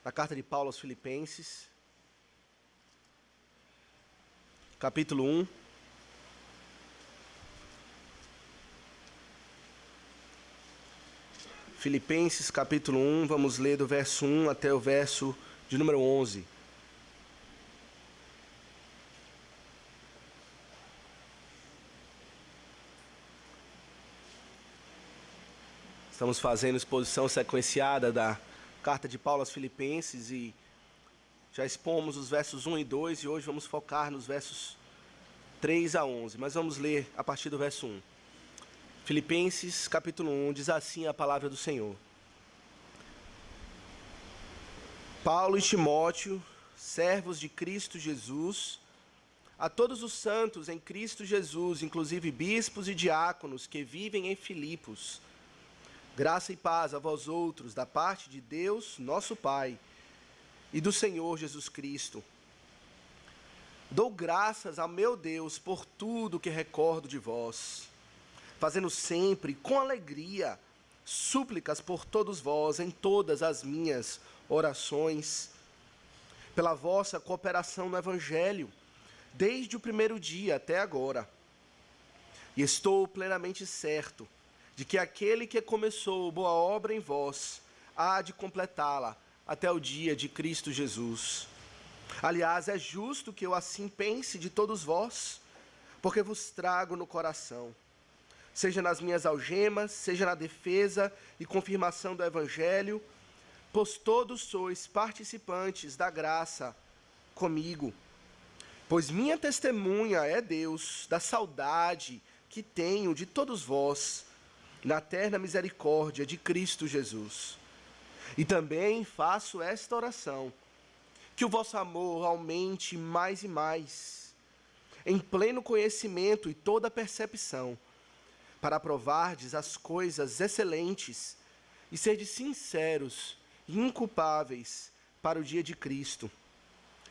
Na carta de Paulo aos Filipenses, capítulo 1. Filipenses, capítulo 1, vamos ler do verso 1 até o verso de número 11. Estamos fazendo exposição sequenciada da carta de Paulo aos Filipenses e já expomos os versos 1 e 2 e hoje vamos focar nos versos 3 a 11, mas vamos ler a partir do verso 1. Filipenses, capítulo 1, diz assim a palavra do Senhor. Paulo e Timóteo, servos de Cristo Jesus, a todos os santos em Cristo Jesus, inclusive bispos e diáconos que vivem em Filipos, graça e paz a vós outros, da parte de Deus, nosso Pai, e do Senhor Jesus Cristo. Dou graças ao meu Deus por tudo que recordo de vós, fazendo sempre com alegria súplicas por todos vós em todas as minhas orações, pela vossa cooperação no Evangelho, desde o primeiro dia até agora. E estou plenamente certo de que aquele que começou boa obra em vós há de completá-la até o dia de Cristo Jesus. Aliás, é justo que eu assim pense de todos vós, porque vos trago no coração, seja nas minhas algemas, seja na defesa e confirmação do Evangelho, pois todos sois participantes da graça comigo. Pois minha testemunha é Deus da saudade que tenho de todos vós, na eterna misericórdia de Cristo Jesus. E também faço esta oração, que o vosso amor aumente mais e mais, em pleno conhecimento e toda percepção, para provardes as coisas excelentes e serdes sinceros e inculpáveis para o dia de Cristo,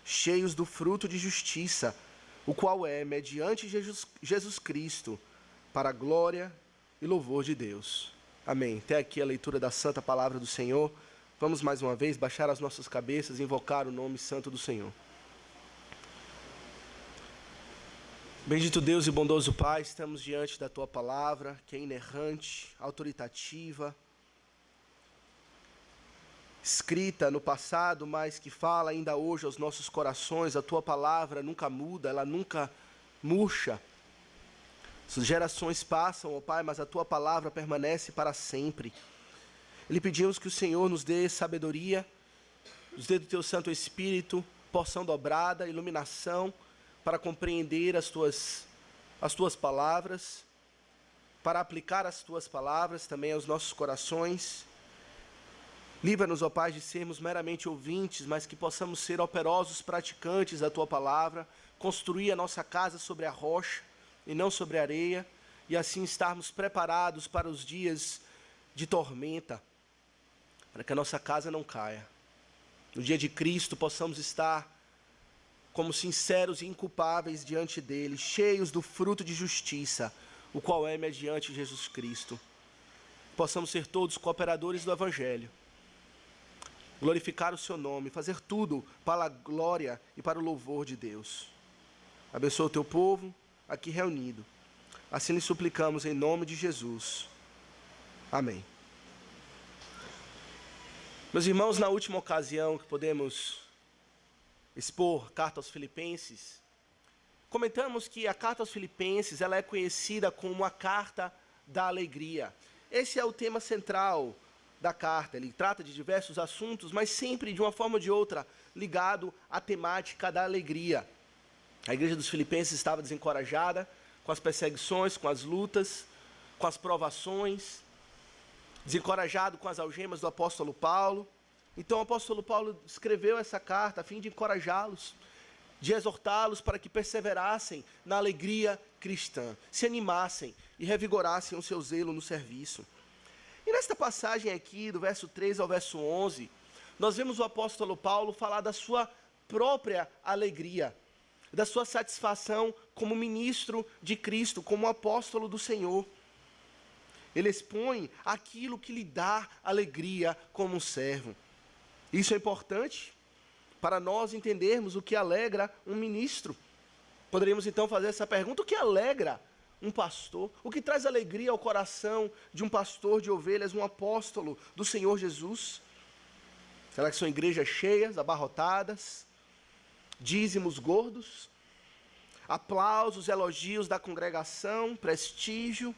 cheios do fruto de justiça, o qual é, mediante Jesus Cristo, para a glória e louvor de Deus. Amém. Até aqui a leitura da santa palavra do Senhor. Vamos mais uma vez baixar as nossas cabeças e invocar o nome santo do Senhor. Bendito Deus e bondoso Pai, estamos diante da Tua palavra, que é inerrante, autoritativa, escrita no passado, mas que fala ainda hoje aos nossos corações. A Tua palavra nunca muda, ela nunca murcha. As gerações passam, ó Pai, mas a Tua palavra permanece para sempre. Lhe pedimos que o Senhor nos dê sabedoria, nos dê do Teu Santo Espírito, porção dobrada, iluminação, para compreender as tuas palavras, para aplicar as Tuas palavras também aos nossos corações. Livra-nos, ó Pai, de sermos meramente ouvintes, mas que possamos ser operosos praticantes da Tua palavra, construir a nossa casa sobre a rocha e não sobre a areia, e assim estarmos preparados para os dias de tormenta, para que a nossa casa não caia. No dia de Cristo possamos estar como sinceros e inculpáveis diante dele, cheios do fruto de justiça, o qual é mediante Jesus Cristo. Possamos ser todos cooperadores do Evangelho, glorificar o seu nome, fazer tudo para a glória e para o louvor de Deus. Abençoa o teu povo aqui reunido. Assim lhe suplicamos em nome de Jesus. Amém. Meus irmãos, na última ocasião que podemos expor carta aos Filipenses, comentamos que a carta aos Filipenses ela é conhecida como a carta da alegria. Esse é o tema central da carta. Ele trata de diversos assuntos, mas sempre de uma forma ou de outra ligado à temática da alegria. A igreja dos Filipenses estava desencorajada com as perseguições, com as lutas, com as provações, desencorajado com as algemas do apóstolo Paulo. Então o apóstolo Paulo escreveu essa carta a fim de encorajá-los, de exortá-los para que perseverassem na alegria cristã, se animassem e revigorassem o seu zelo no serviço. E nesta passagem aqui, do verso 3 ao verso 11, nós vemos o apóstolo Paulo falar da sua própria alegria, da sua satisfação como ministro de Cristo, como apóstolo do Senhor. Ele expõe aquilo que lhe dá alegria como um servo. Isso é importante para nós entendermos o que alegra um ministro. Poderíamos então fazer essa pergunta: o que alegra um pastor? O que traz alegria ao coração de um pastor de ovelhas, um apóstolo do Senhor Jesus? Será que são igrejas cheias, abarrotadas, dízimos gordos, aplausos, elogios da congregação, prestígio?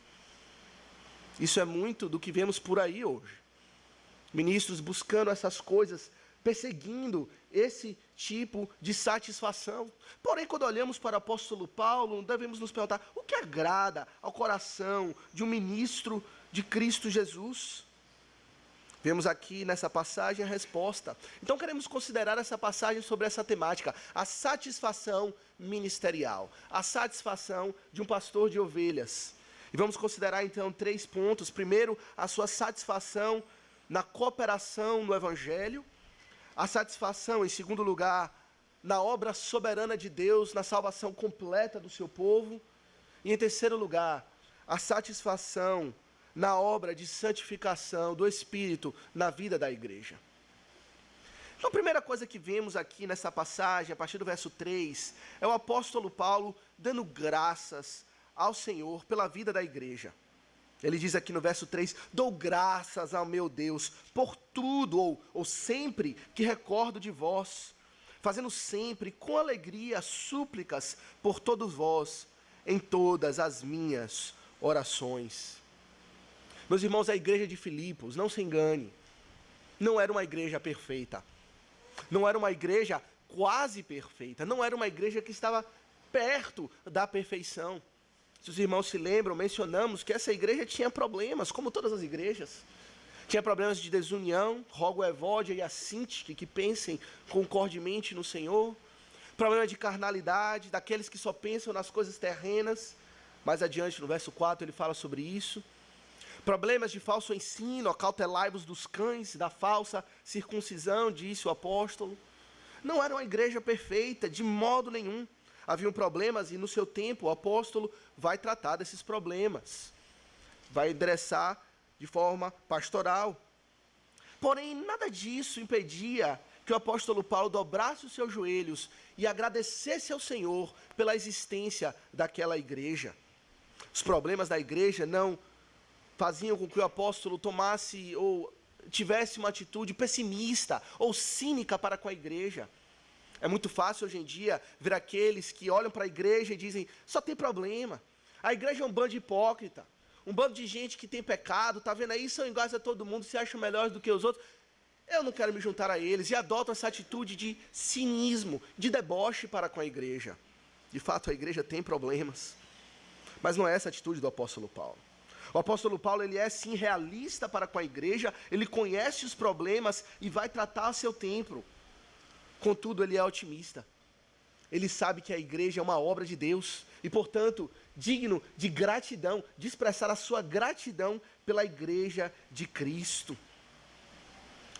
Isso é muito do que vemos por aí hoje. Ministros buscando essas coisas, perseguindo esse tipo de satisfação. Porém, quando olhamos para o apóstolo Paulo, devemos nos perguntar: o que agrada ao coração de um ministro de Cristo Jesus? Vemos aqui nessa passagem a resposta. Então queremos considerar essa passagem sobre essa temática: a satisfação ministerial, a satisfação de um pastor de ovelhas. E vamos considerar então 3 pontos. Primeiro, a sua satisfação na cooperação no Evangelho. A satisfação, em segundo lugar, na obra soberana de Deus, na salvação completa do seu povo. E em terceiro lugar, a satisfação na obra de santificação do Espírito na vida da igreja. Então, a primeira coisa que vemos aqui nessa passagem, a partir do verso 3, é o apóstolo Paulo dando graças ao Senhor pela vida da igreja. Ele diz aqui no verso 3, dou graças ao meu Deus por tudo, ou sempre que recordo de vós, fazendo sempre com alegria súplicas por todos vós, em todas as minhas orações. Meus irmãos, a igreja de Filipos, não se engane, não era uma igreja perfeita, não era uma igreja quase perfeita, não era uma igreja que estava perto da perfeição. Se os irmãos se lembram, mencionamos que essa igreja tinha problemas, como todas as igrejas. Tinha problemas de desunião, rogo a Evódia e a Sintique que pensem concordemente no Senhor. Problema de carnalidade, daqueles que só pensam nas coisas terrenas. Mais adiante, no verso 4, ele fala sobre isso. Problemas de falso ensino, acautelai-vos dos cães, da falsa circuncisão, disse o apóstolo. Não era uma igreja perfeita, de modo nenhum. Haviam problemas e no seu tempo o apóstolo vai tratar desses problemas. Vai endereçar de forma pastoral. Porém, nada disso impedia que o apóstolo Paulo dobrasse os seus joelhos e agradecesse ao Senhor pela existência daquela igreja. Os problemas da igreja não faziam com que o apóstolo tomasse ou tivesse uma atitude pessimista ou cínica para com a igreja. É muito fácil hoje em dia ver aqueles que olham para a igreja e dizem, só tem problema. A igreja é um bando de hipócrita, um bando de gente que tem pecado, está vendo aí, são iguais a todo mundo, se acham melhores do que os outros. Eu não quero me juntar a eles, e adotam essa atitude de cinismo, de deboche para com a igreja. De fato, a igreja tem problemas, mas não é essa a atitude do apóstolo Paulo. O apóstolo Paulo, ele é sim realista para com a igreja, ele conhece os problemas e vai tratar a seu tempo. Contudo, ele é otimista. Ele sabe que a igreja é uma obra de Deus e, portanto, digno de gratidão, de expressar a sua gratidão pela igreja de Cristo.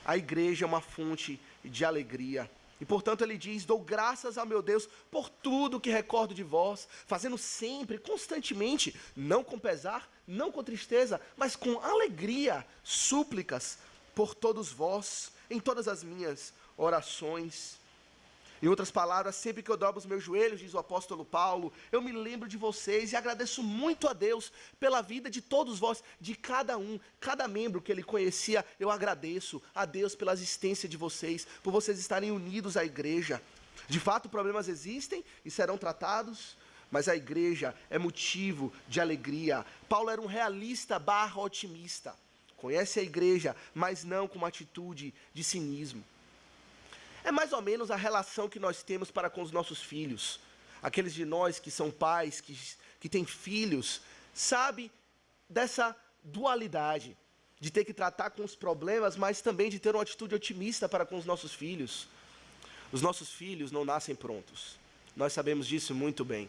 A igreja é uma fonte de alegria. E, portanto, ele diz, dou graças ao meu Deus por tudo que recordo de vós, fazendo sempre, constantemente, não com pesar, não com tristeza, mas com alegria, súplicas por todos vós, em todas as minhas orações. Em outras palavras, sempre que eu dobro os meus joelhos, diz o apóstolo Paulo, eu me lembro de vocês e agradeço muito a Deus pela vida de todos vós, de cada um, cada membro que ele conhecia. Eu agradeço a Deus pela existência de vocês, por vocês estarem unidos à igreja. De fato, problemas existem e serão tratados, mas a igreja é motivo de alegria. Paulo era um realista / otimista. Conhece a igreja, mas não com uma atitude de cinismo. É mais ou menos a relação que nós temos para com os nossos filhos. Aqueles de nós que são pais, que têm filhos, sabe dessa dualidade, de ter que tratar com os problemas, mas também de ter uma atitude otimista para com os nossos filhos. Os nossos filhos não nascem prontos. Nós sabemos disso muito bem.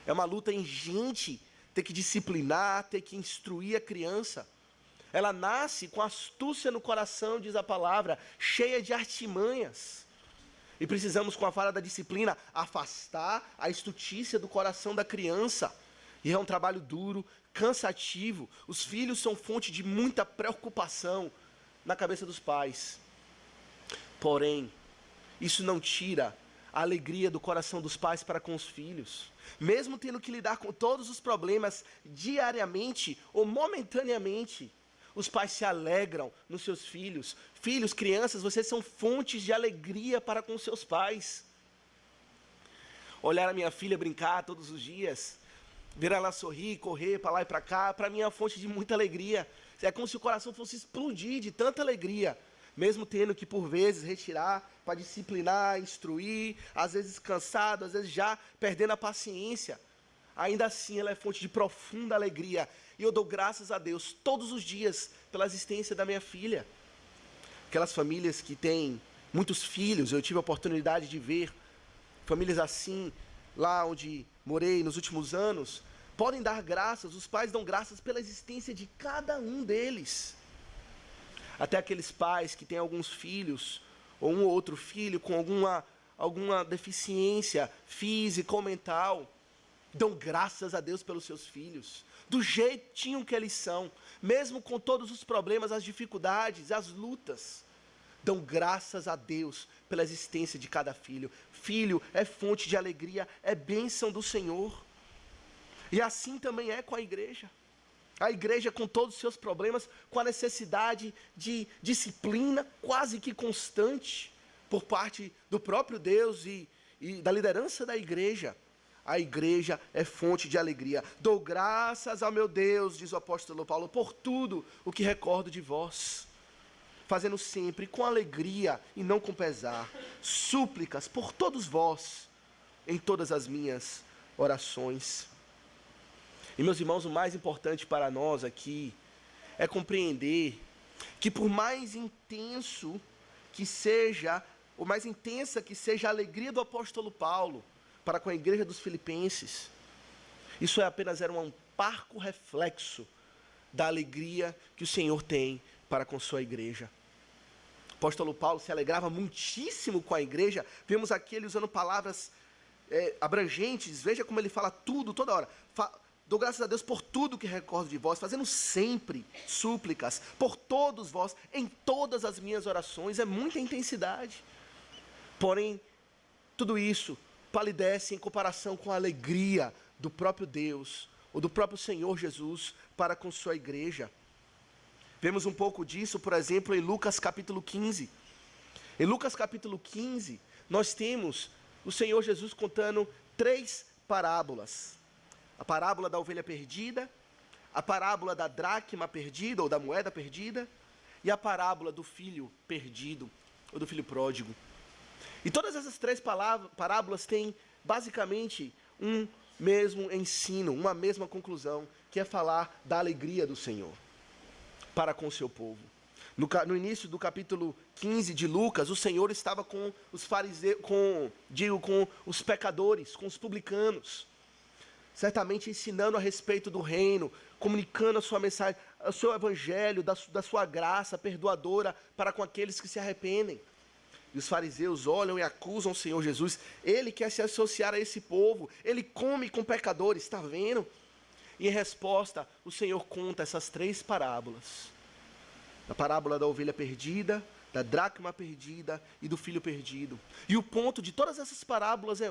É uma luta ingente ter que disciplinar, ter que instruir a criança. Ela nasce com astúcia no coração, diz a palavra, cheia de artimanhas. E precisamos, com a fala da disciplina, afastar a estutícia do coração da criança. E é um trabalho duro, cansativo. Os filhos são fonte de muita preocupação na cabeça dos pais. Porém, isso não tira a alegria do coração dos pais para com os filhos. Mesmo tendo que lidar com todos os problemas diariamente ou momentaneamente, os pais se alegram nos seus filhos. Filhos, crianças, vocês são fontes de alegria para com seus pais. Olhar a minha filha brincar todos os dias, ver ela sorrir, correr para lá e para cá, para mim é uma fonte de muita alegria. É como se o coração fosse explodir de tanta alegria, mesmo tendo que por vezes retirar para disciplinar, instruir, às vezes cansado, às vezes já perdendo a paciência. Ainda assim ela é fonte de profunda alegria. E eu dou graças a Deus todos os dias pela existência da minha filha. Aquelas famílias que têm muitos filhos, eu tive a oportunidade de ver famílias assim, lá onde morei nos últimos anos, podem dar graças, os pais dão graças pela existência de cada um deles. Até aqueles pais que têm alguns filhos, ou um ou outro filho com alguma deficiência física ou mental, dão graças a Deus pelos seus filhos, do jeitinho que eles são, mesmo com todos os problemas, as dificuldades, as lutas, dão graças a Deus pela existência de cada filho. Filho é fonte de alegria, é bênção do Senhor. E assim também é com a igreja. A igreja, com todos os seus problemas, com a necessidade de disciplina quase que constante por parte do próprio Deus e da liderança da igreja. A igreja é fonte de alegria. Dou graças ao meu Deus, diz o apóstolo Paulo, por tudo o que recordo de vós, fazendo sempre com alegria e não com pesar, súplicas por todos vós, em todas as minhas orações. E meus irmãos, o mais importante para nós aqui é compreender que por mais intenso que seja, ou mais intensa que seja a alegria do apóstolo Paulo para com a igreja dos Filipenses, isso apenas era um parco reflexo da alegria que o Senhor tem para com sua igreja. O apóstolo Paulo se alegrava muitíssimo com a igreja. Vemos aqui ele usando palavras abrangentes. Veja como ele fala tudo, toda hora. Dou graças a Deus por tudo que recordo de vós, fazendo sempre súplicas por todos vós, em todas as minhas orações. É muita intensidade. Porém, tudo isso palidece em comparação com a alegria do próprio Deus, ou do próprio Senhor Jesus, para com sua igreja. Vemos um pouco disso, por exemplo, em Lucas capítulo 15. Em Lucas capítulo 15, nós temos o Senhor Jesus contando 3 parábolas. A parábola da ovelha perdida, a parábola da dracma perdida, ou da moeda perdida, e a parábola do filho perdido, ou do filho pródigo. E todas essas 3 parábolas têm, basicamente, um mesmo ensino, uma mesma conclusão, que é falar da alegria do Senhor para com o seu povo. No início do capítulo 15 de Lucas, o Senhor estava com os fariseus, com os pecadores, com os publicanos, certamente ensinando a respeito do reino, comunicando a sua mensagem, o seu evangelho, da sua graça perdoadora para com aqueles que se arrependem. E os fariseus olham e acusam o Senhor Jesus. Ele quer se associar a esse povo, ele come com pecadores, está vendo? E em resposta, o Senhor conta essas 3 parábolas. A parábola da ovelha perdida, da dracma perdida e do filho perdido. E o ponto de todas essas parábolas é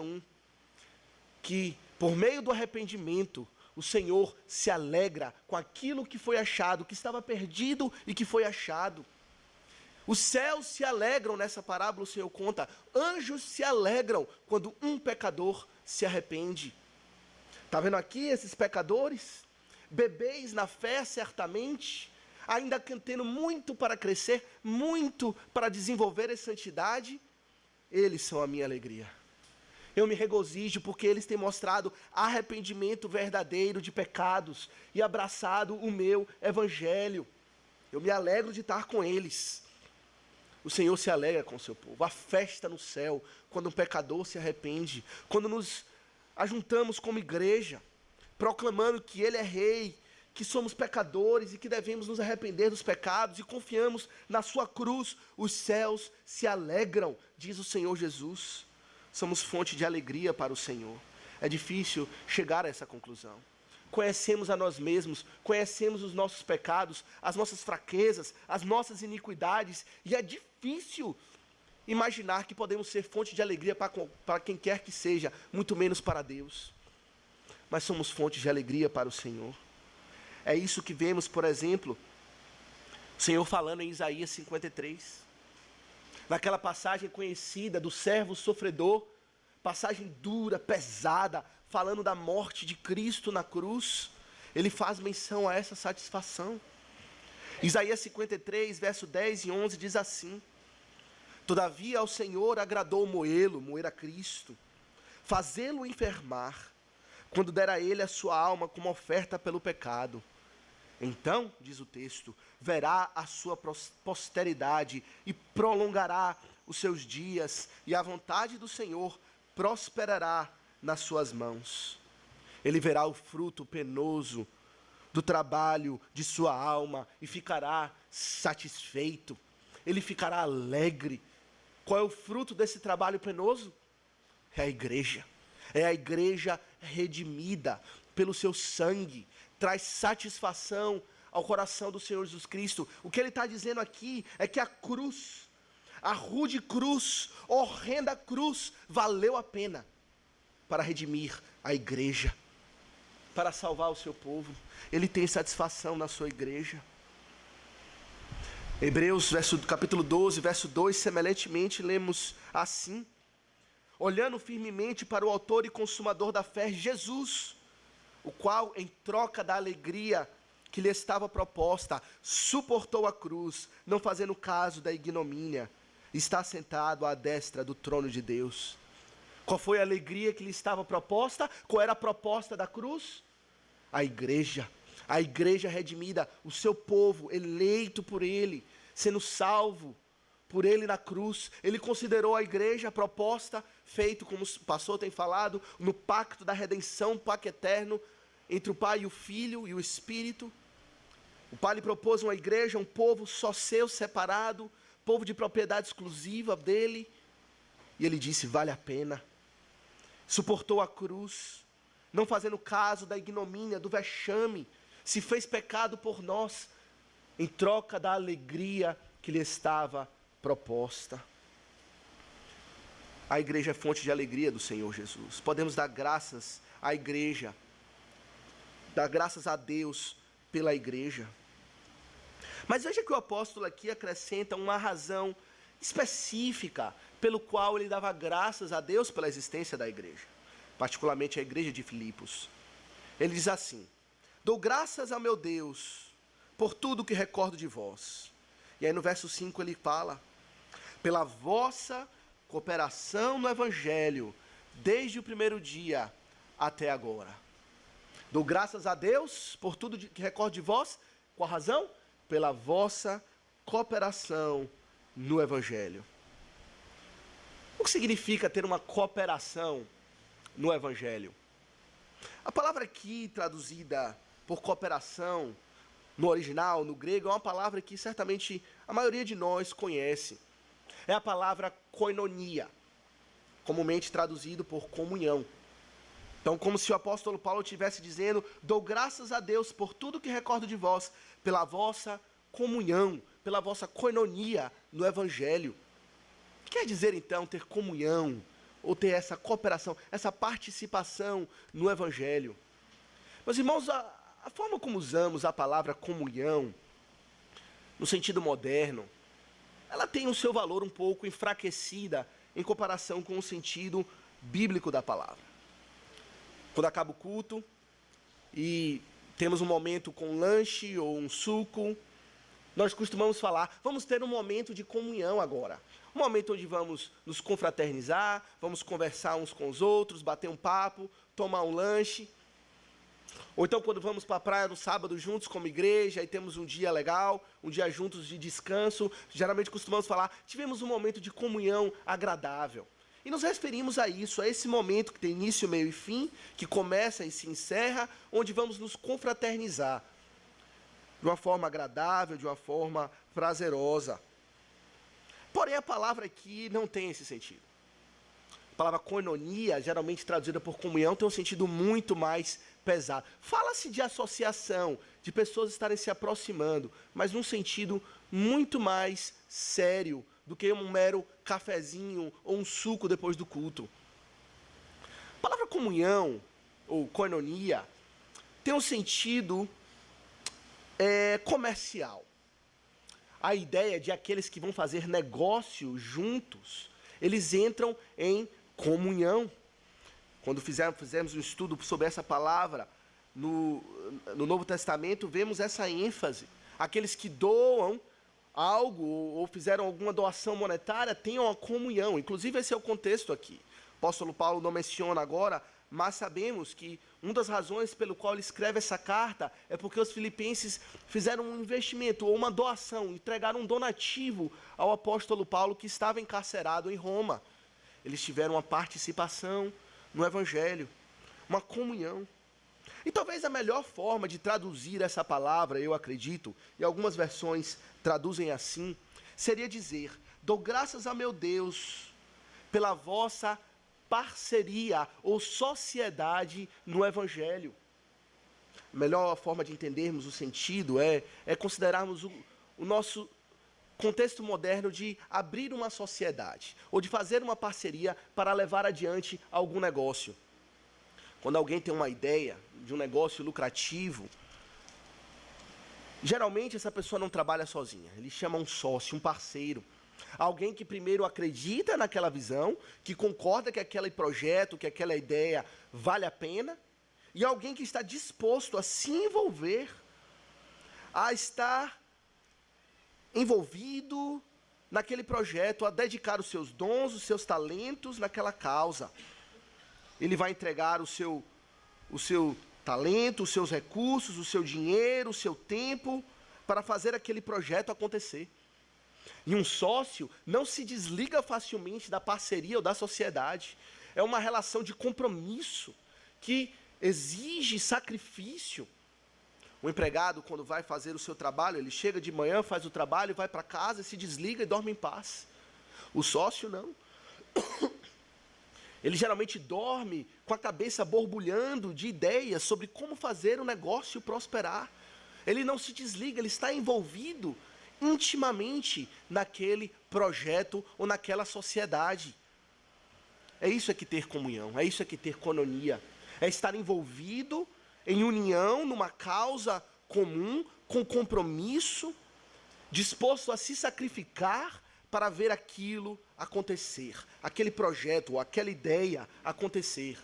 que por meio do arrependimento, o Senhor se alegra com aquilo que foi achado, que estava perdido e que foi achado. Os céus se alegram nessa parábola, o Senhor conta. Anjos se alegram quando um pecador se arrepende. Está vendo aqui esses pecadores? Bebês na fé, certamente, ainda tendo muito para crescer, muito para desenvolver essa santidade. Eles são a minha alegria. Eu me regozijo porque eles têm mostrado arrependimento verdadeiro de pecados e abraçado o meu evangelho. Eu me alegro de estar com eles. O Senhor se alegra com o seu povo. A festa no céu, quando um pecador se arrepende, quando nos ajuntamos como igreja, proclamando que Ele é Rei, que somos pecadores e que devemos nos arrepender dos pecados e confiamos na sua cruz, os céus se alegram, diz o Senhor Jesus. Somos fonte de alegria para o Senhor. É difícil chegar a essa conclusão. Conhecemos a nós mesmos, conhecemos os nossos pecados, as nossas fraquezas, as nossas iniquidades, e é difícil imaginar que podemos ser fonte de alegria para quem quer que seja, muito menos para Deus. Mas somos fonte de alegria para o Senhor. É isso que vemos, por exemplo, o Senhor falando em Isaías 53. Naquela passagem conhecida do servo sofredor, passagem dura, pesada, falando da morte de Cristo na cruz, ele faz menção a essa satisfação. Isaías 53, verso 10 e 11 diz assim: todavia ao Senhor agradou moer a Cristo, fazê-lo enfermar, quando der a ele a sua alma como oferta pelo pecado. Então, diz o texto, verá a sua posteridade e prolongará os seus dias, e a vontade do Senhor prosperará nas suas mãos. Ele verá o fruto penoso do trabalho de sua alma e ficará satisfeito. Ele ficará alegre. Qual é o fruto desse trabalho penoso? É a igreja. É a igreja redimida pelo seu sangue. Traz satisfação ao coração do Senhor Jesus Cristo. O que ele está dizendo aqui é que a cruz, a rude cruz, horrenda cruz, valeu a pena para redimir a igreja, para salvar o seu povo. Ele tem satisfação na sua igreja. Hebreus, capítulo 12, verso 2, semelhantemente lemos assim: olhando firmemente para o autor e consumador da fé, Jesus, o qual, em troca da alegria que lhe estava proposta, suportou a cruz, não fazendo caso da ignomínia, está sentado à destra do trono de Deus. Qual foi a alegria que lhe estava proposta? Qual era a proposta da cruz? A igreja redimida, o seu povo eleito por ele, sendo salvo por ele na cruz. Ele considerou a igreja a proposta feita, como o pastor tem falado, no pacto da redenção, pacto eterno, entre o Pai e o Filho e o Espírito. O Pai lhe propôs uma igreja, um povo só seu, separado, povo de propriedade exclusiva dele, e ele disse, vale a pena. Suportou a cruz, não fazendo caso da ignomínia, do vexame, se fez pecado por nós, em troca da alegria que lhe estava proposta. A igreja é fonte de alegria do Senhor Jesus. Podemos dar graças à igreja, dar graças a Deus pela igreja. Mas veja que o apóstolo aqui acrescenta uma razão específica pelo qual ele dava graças a Deus pela existência da igreja, particularmente a igreja de Filipos. Ele diz assim: dou graças a meu Deus por tudo que recordo de vós. E aí no verso 5 ele fala: pela vossa cooperação no Evangelho, desde o primeiro dia até agora. Dou graças a Deus por tudo que recordo de vós. Qual a razão? Pela vossa cooperação no Evangelho. O que significa ter uma cooperação no Evangelho? A palavra aqui traduzida por cooperação, no original, no grego, é uma palavra que certamente a maioria de nós conhece. É a palavra koinonia, comumente traduzido por comunhão. Então, como se o apóstolo Paulo estivesse dizendo, dou graças a Deus por tudo que recordo de vós, pela vossa comunhão, pela vossa koinonia no Evangelho. O que quer dizer, então, ter comunhão, ou ter essa cooperação, essa participação no Evangelho? Meus irmãos, a forma como usamos a palavra comunhão, no sentido moderno, ela tem o seu valor um pouco enfraquecida em comparação com o sentido bíblico da palavra. Quando acaba o culto e temos um momento com lanche ou um suco, nós costumamos falar, vamos ter um momento de comunhão agora. Um momento onde vamos nos confraternizar, vamos conversar uns com os outros, bater um papo, tomar um lanche. Ou então quando vamos para a praia no sábado juntos como igreja, aí temos um dia legal, um dia juntos de descanso, geralmente costumamos falar, tivemos um momento de comunhão agradável. E nos referimos a isso, a esse momento que tem início, meio e fim, que começa e se encerra, onde vamos nos confraternizar de uma forma agradável, de uma forma prazerosa. Porém, a palavra aqui não tem esse sentido. A palavra koinonia, geralmente traduzida por comunhão, tem um sentido muito mais pesado. Fala-se de associação, de pessoas estarem se aproximando, mas num sentido muito mais sério, do que um mero cafezinho ou um suco depois do culto. A palavra comunhão, ou koinonia, tem um sentido comercial. A ideia de aqueles que vão fazer negócio juntos, eles entram em comunhão. Quando fizemos um estudo sobre essa palavra no Novo Testamento, vemos essa ênfase. Aqueles que doam algo ou fizeram alguma doação monetária tenham a comunhão. Inclusive, esse é o contexto aqui. O apóstolo Paulo não menciona agora, mas sabemos que uma das razões pelo qual ele escreve essa carta é porque os filipenses fizeram um investimento ou uma doação, entregaram um donativo ao apóstolo Paulo que estava encarcerado em Roma. Eles tiveram uma participação no Evangelho, uma comunhão. E talvez a melhor forma de traduzir essa palavra, eu acredito, e algumas versões traduzem assim, seria dizer: dou graças a meu Deus pela vossa parceria ou sociedade no Evangelho. A melhor forma de entendermos o sentido é considerarmos o nosso contexto moderno de abrir uma sociedade, ou de fazer uma parceria para levar adiante algum negócio. Quando alguém tem uma ideia de um negócio lucrativo, geralmente essa pessoa não trabalha sozinha, ele chama um sócio, um parceiro. Alguém que primeiro acredita naquela visão, que concorda que aquele projeto, que aquela ideia vale a pena, e alguém que está disposto a se envolver, a estar envolvido naquele projeto, a dedicar os seus dons, os seus talentos naquela causa. Ele vai entregar o seu talento, os seus recursos, o seu dinheiro, o seu tempo, para fazer aquele projeto acontecer. E um sócio não se desliga facilmente da parceria ou da sociedade. É uma relação de compromisso que exige sacrifício. O empregado, quando vai fazer o seu trabalho, ele chega de manhã, faz o trabalho, vai para casa, se desliga e dorme em paz. O sócio não. Ele geralmente dorme com a cabeça borbulhando de ideias sobre como fazer o negócio prosperar. Ele não se desliga, ele está envolvido intimamente naquele projeto ou naquela sociedade. É isso que ter comunhão, é isso que ter koinonia. É estar envolvido em união numa causa comum, com compromisso, disposto a se sacrificar para ver aquilo acontecer, aquele projeto ou aquela ideia acontecer.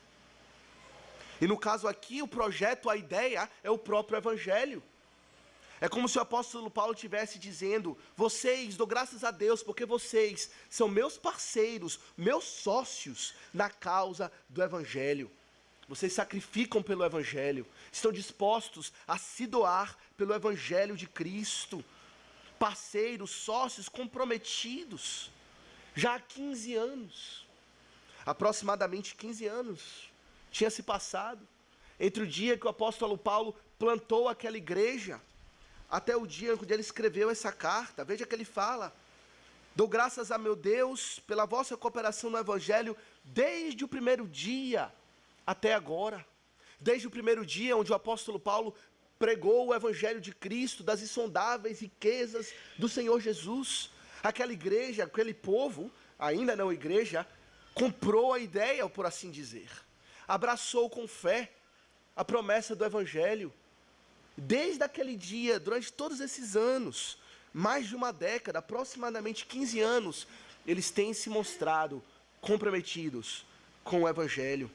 E no caso aqui, o projeto, a ideia é o próprio Evangelho. É como se o apóstolo Paulo estivesse dizendo: vocês, dou graças a Deus, porque vocês são meus parceiros, meus sócios na causa do Evangelho. Vocês sacrificam pelo Evangelho, estão dispostos a se doar pelo Evangelho de Cristo. Parceiros, sócios comprometidos, já há 15 anos, aproximadamente 15 anos, tinha se passado, entre o dia que o apóstolo Paulo plantou aquela igreja, até o dia onde ele escreveu essa carta. Veja que ele fala: dou graças a meu Deus pela vossa cooperação no Evangelho, desde o primeiro dia até agora. Desde o primeiro dia onde o apóstolo Paulo pregou o Evangelho de Cristo, das insondáveis riquezas do Senhor Jesus. Aquela igreja, aquele povo, ainda não igreja, comprou a ideia, por assim dizer. Abraçou com fé a promessa do Evangelho. Desde aquele dia, durante todos esses anos, mais de uma década, aproximadamente 15 anos, eles têm se mostrado comprometidos com o Evangelho.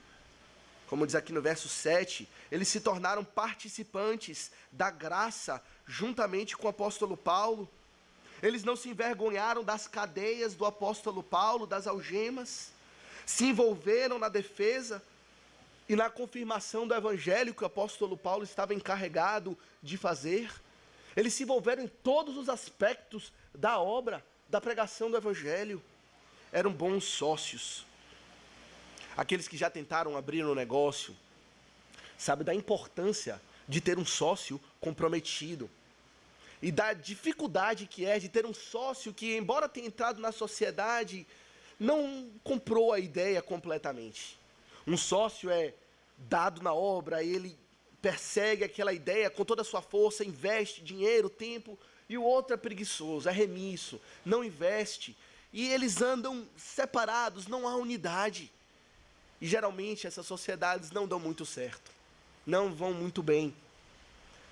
Como diz aqui no verso 7, eles se tornaram participantes da graça juntamente com o apóstolo Paulo. Eles não se envergonharam das cadeias do apóstolo Paulo, das algemas. Se envolveram na defesa e na confirmação do Evangelho que o apóstolo Paulo estava encarregado de fazer. Eles se envolveram em todos os aspectos da obra, da pregação do Evangelho. Eram bons sócios. Aqueles que já tentaram abrir um negócio, sabem da importância de ter um sócio comprometido. E da dificuldade que é de ter um sócio que, embora tenha entrado na sociedade, não comprou a ideia completamente. Um sócio é dado na obra, ele persegue aquela ideia com toda a sua força, investe dinheiro, tempo, e o outro é preguiçoso, é remisso, não investe. e eles andam separados, não há unidade. E geralmente essas sociedades não dão muito certo, não vão muito bem.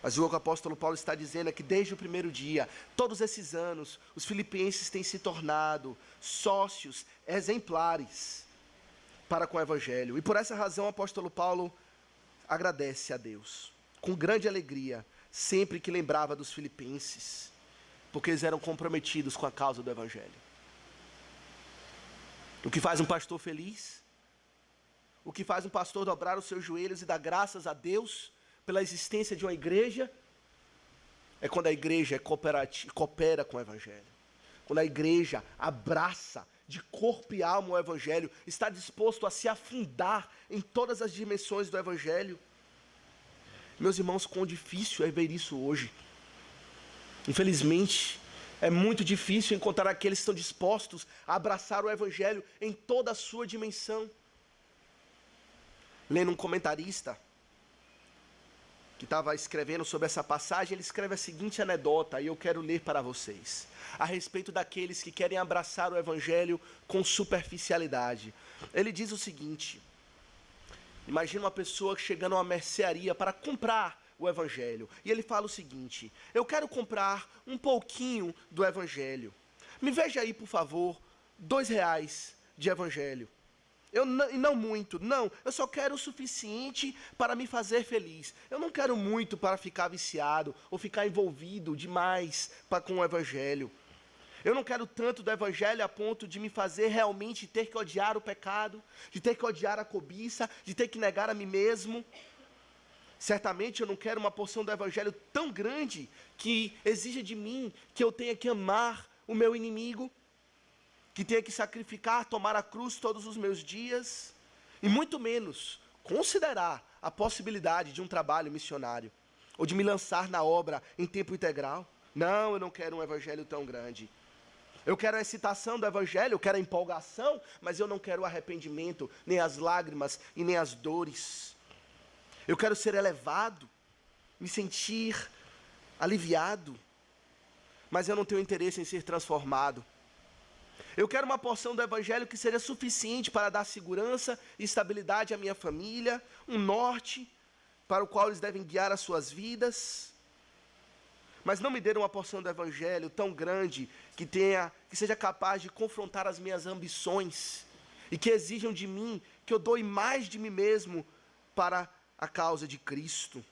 Mas o que o apóstolo Paulo está dizendo é que desde o primeiro dia, todos esses anos, os filipenses têm se tornado sócios exemplares para com o evangelho. E por essa razão o apóstolo Paulo agradece a Deus, com grande alegria, sempre que lembrava dos filipenses, porque eles eram comprometidos com a causa do evangelho. O que faz um pastor feliz, o que faz um pastor dobrar os seus joelhos e dar graças a Deus pela existência de uma igreja, é quando a igreja coopera com o evangelho, quando a igreja abraça de corpo e alma o evangelho, está disposto a se afundar em todas as dimensões do evangelho. Meus irmãos, quão difícil é ver isso hoje. Infelizmente, é muito difícil encontrar aqueles que estão dispostos a abraçar o evangelho em toda a sua dimensão. Lendo um comentarista que estava escrevendo sobre essa passagem, ele escreve a seguinte anedota, e eu quero ler para vocês, a respeito daqueles que querem abraçar o evangelho com superficialidade. Ele diz o seguinte: imagina uma pessoa chegando a uma mercearia para comprar o evangelho, e ele fala o seguinte: eu quero comprar um pouquinho do evangelho, me veja aí por favor, R$2 de evangelho. E não muito, não, eu só quero o suficiente para me fazer feliz. Eu não quero muito para ficar viciado ou ficar envolvido demais com o evangelho. Eu não quero tanto do evangelho a ponto de me fazer realmente ter que odiar o pecado, de ter que odiar a cobiça, de ter que negar a mim mesmo. Certamente eu não quero uma porção do evangelho tão grande que exija de mim que eu tenha que amar o meu inimigo, que tenha que sacrificar, tomar a cruz todos os meus dias, e muito menos considerar a possibilidade de um trabalho missionário, ou de me lançar na obra em tempo integral. Não, eu não quero um evangelho tão grande. Eu quero a excitação do evangelho, eu quero a empolgação, mas eu não quero o arrependimento, nem as lágrimas e nem as dores. Eu quero ser elevado, me sentir aliviado, mas eu não tenho interesse em ser transformado. Eu quero uma porção do evangelho que seja suficiente para dar segurança e estabilidade à minha família, um norte para o qual eles devem guiar as suas vidas. Mas não me dê uma porção do evangelho tão grande que seja capaz de confrontar as minhas ambições e que exijam de mim que eu doe mais de mim mesmo para a causa de Cristo.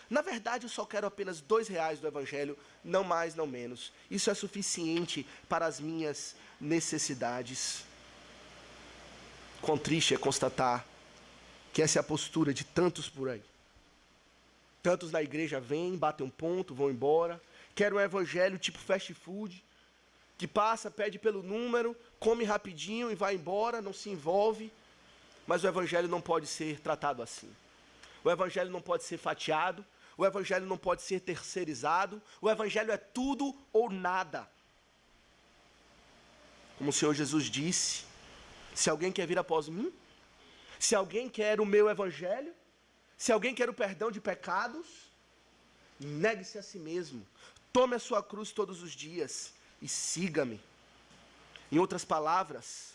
Na verdade, eu só quero apenas R$2 do evangelho, não mais, não menos. Isso é suficiente para as minhas necessidades. Quão triste é constatar que essa é a postura de tantos por aí. Tantos na igreja vêm, batem um ponto, vão embora. Querem um evangelho tipo fast food, que passa, pede pelo número, come rapidinho e vai embora, não se envolve. Mas o evangelho não pode ser tratado assim. O evangelho não pode ser fatiado. O evangelho não pode ser terceirizado. O evangelho é tudo ou nada. Como o Senhor Jesus disse: se alguém quer vir após mim, se alguém quer o meu evangelho, se alguém quer o perdão de pecados, negue-se a si mesmo, tome a sua cruz todos os dias e siga-me. Em outras palavras,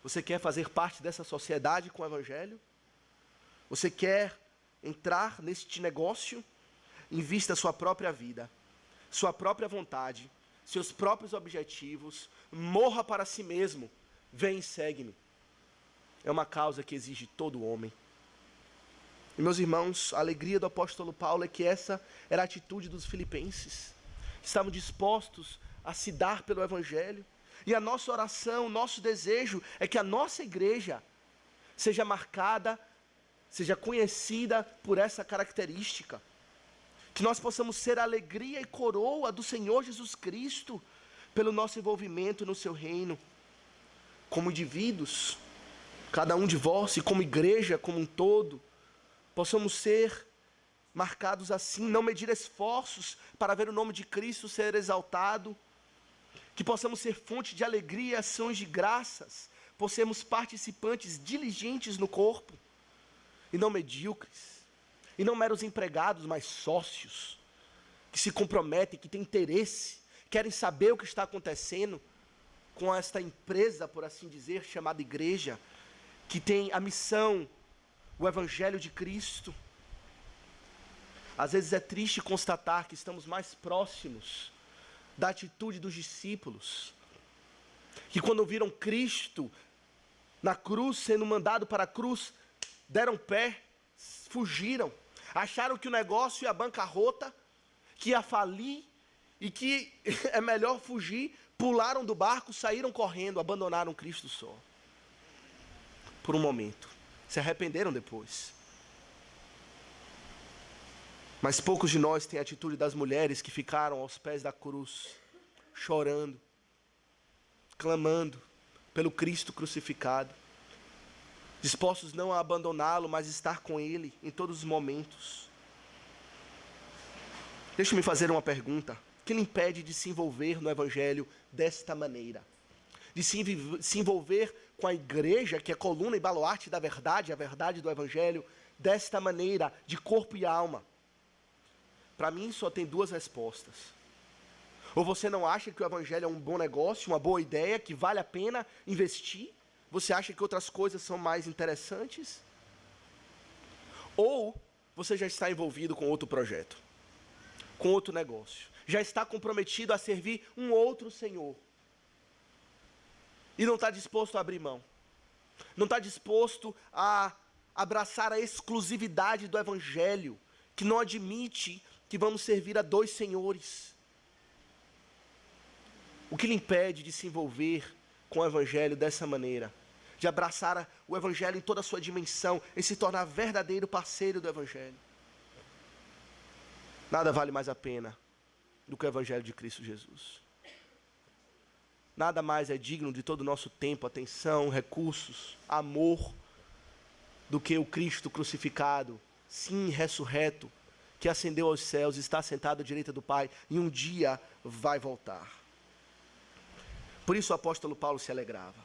você quer fazer parte dessa sociedade com o evangelho? Você quer entrar neste negócio? Invista a sua própria vida, sua própria vontade, seus próprios objetivos, morra para si mesmo, vem e segue-me. É uma causa que exige todo homem. E meus irmãos, a alegria do apóstolo Paulo é que essa era a atitude dos filipenses. Estavam dispostos a se dar pelo evangelho. E a nossa oração, o nosso desejo é que a nossa igreja seja marcada, seja conhecida por essa característica. Que nós possamos ser a alegria e coroa do Senhor Jesus Cristo pelo nosso envolvimento no seu reino. Como indivíduos, cada um de vós, e como igreja como um todo, possamos ser marcados assim, não medir esforços para ver o nome de Cristo ser exaltado, que possamos ser fonte de alegria e ações de graças, por sermos participantes diligentes no corpo, e não medíocres, e não meros empregados, mas sócios, que se comprometem, que têm interesse, querem saber o que está acontecendo, com esta empresa, por assim dizer, chamada igreja, que tem a missão, o Evangelho de Cristo. Às vezes é triste constatar que estamos mais próximos da atitude dos discípulos, que quando viram Cristo na cruz, sendo mandado para a cruz, deram pé, fugiram, acharam que o negócio ia bancarrota, que ia falir, e que é melhor fugir, pularam do barco, saíram correndo, abandonaram Cristo só. Por um momento, se arrependeram depois. Mas poucos de nós têm a atitude das mulheres que ficaram aos pés da cruz, chorando, clamando pelo Cristo crucificado, dispostos não a abandoná-lo, mas estar com Ele em todos os momentos. Deixa-me fazer uma pergunta. O que lhe impede de se envolver no Evangelho desta maneira? De se envolver com a igreja, que é coluna e baluarte da verdade, a verdade do Evangelho, desta maneira, de corpo e alma? Para mim só tem duas respostas. Ou você não acha que o Evangelho é um bom negócio, uma boa ideia, que vale a pena investir? Você acha que outras coisas são mais interessantes? Ou você já está envolvido com outro projeto, com outro negócio, já está comprometido a servir um outro Senhor, e não está disposto a abrir mão, não está disposto a abraçar a exclusividade do Evangelho, que não admite que vamos servir a dois senhores. O que lhe impede de se envolver com o Evangelho dessa maneira? De abraçar o Evangelho em toda a sua dimensão e se tornar verdadeiro parceiro do Evangelho? Nada vale mais a pena do que o Evangelho de Cristo Jesus. Nada mais é digno de todo o nosso tempo, atenção, recursos, amor, do que o Cristo crucificado, sim, ressurreto, que ascendeu aos céus, está sentado à direita do Pai e um dia vai voltar. Por isso o apóstolo Paulo se alegrava.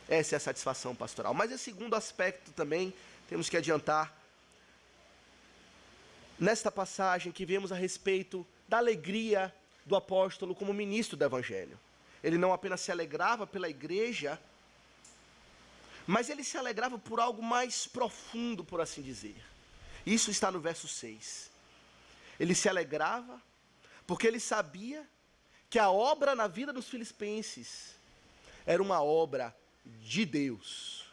Essa é a satisfação pastoral. Mas esse segundo aspecto também temos que adiantar. Nesta passagem que vemos a respeito da alegria do apóstolo como ministro do Evangelho. Ele não apenas se alegrava pela igreja, mas ele se alegrava por algo mais profundo, por assim dizer. Isso está no verso 6. Ele se alegrava porque ele sabia que a obra na vida dos filipenses era uma obra de Deus.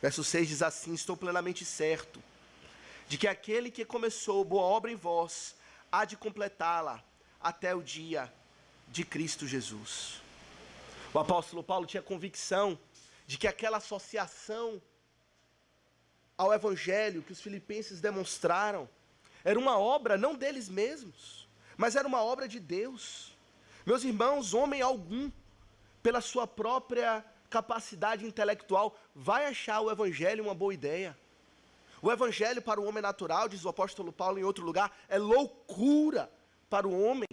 Verso 6 diz assim: estou plenamente certo de que aquele que começou boa obra em vós há de completá-la até o dia de Cristo Jesus. O apóstolo Paulo tinha convicção de que aquela associação ao Evangelho que os filipenses demonstraram era uma obra não deles mesmos, mas era uma obra de Deus. Meus irmãos, homem algum, pela sua própria capacidade intelectual, vai achar o Evangelho uma boa ideia. O Evangelho para o homem natural, diz o apóstolo Paulo em outro lugar, é loucura para o homem,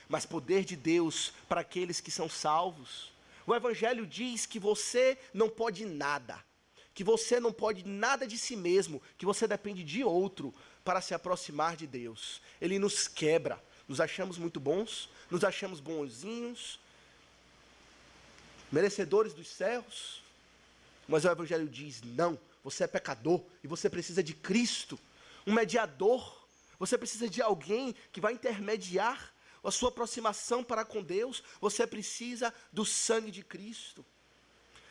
mas poder de Deus para aqueles que são salvos. O Evangelho diz que você não pode nada, que você não pode nada de si mesmo, que você depende de outro para se aproximar de Deus. Ele nos quebra, nos achamos muito bons, nos achamos bonzinhos, merecedores dos céus, mas o Evangelho diz: não, você é pecador e você precisa de Cristo, um mediador. Você precisa de alguém que vai intermediar a sua aproximação para com Deus. Você precisa do sangue de Cristo.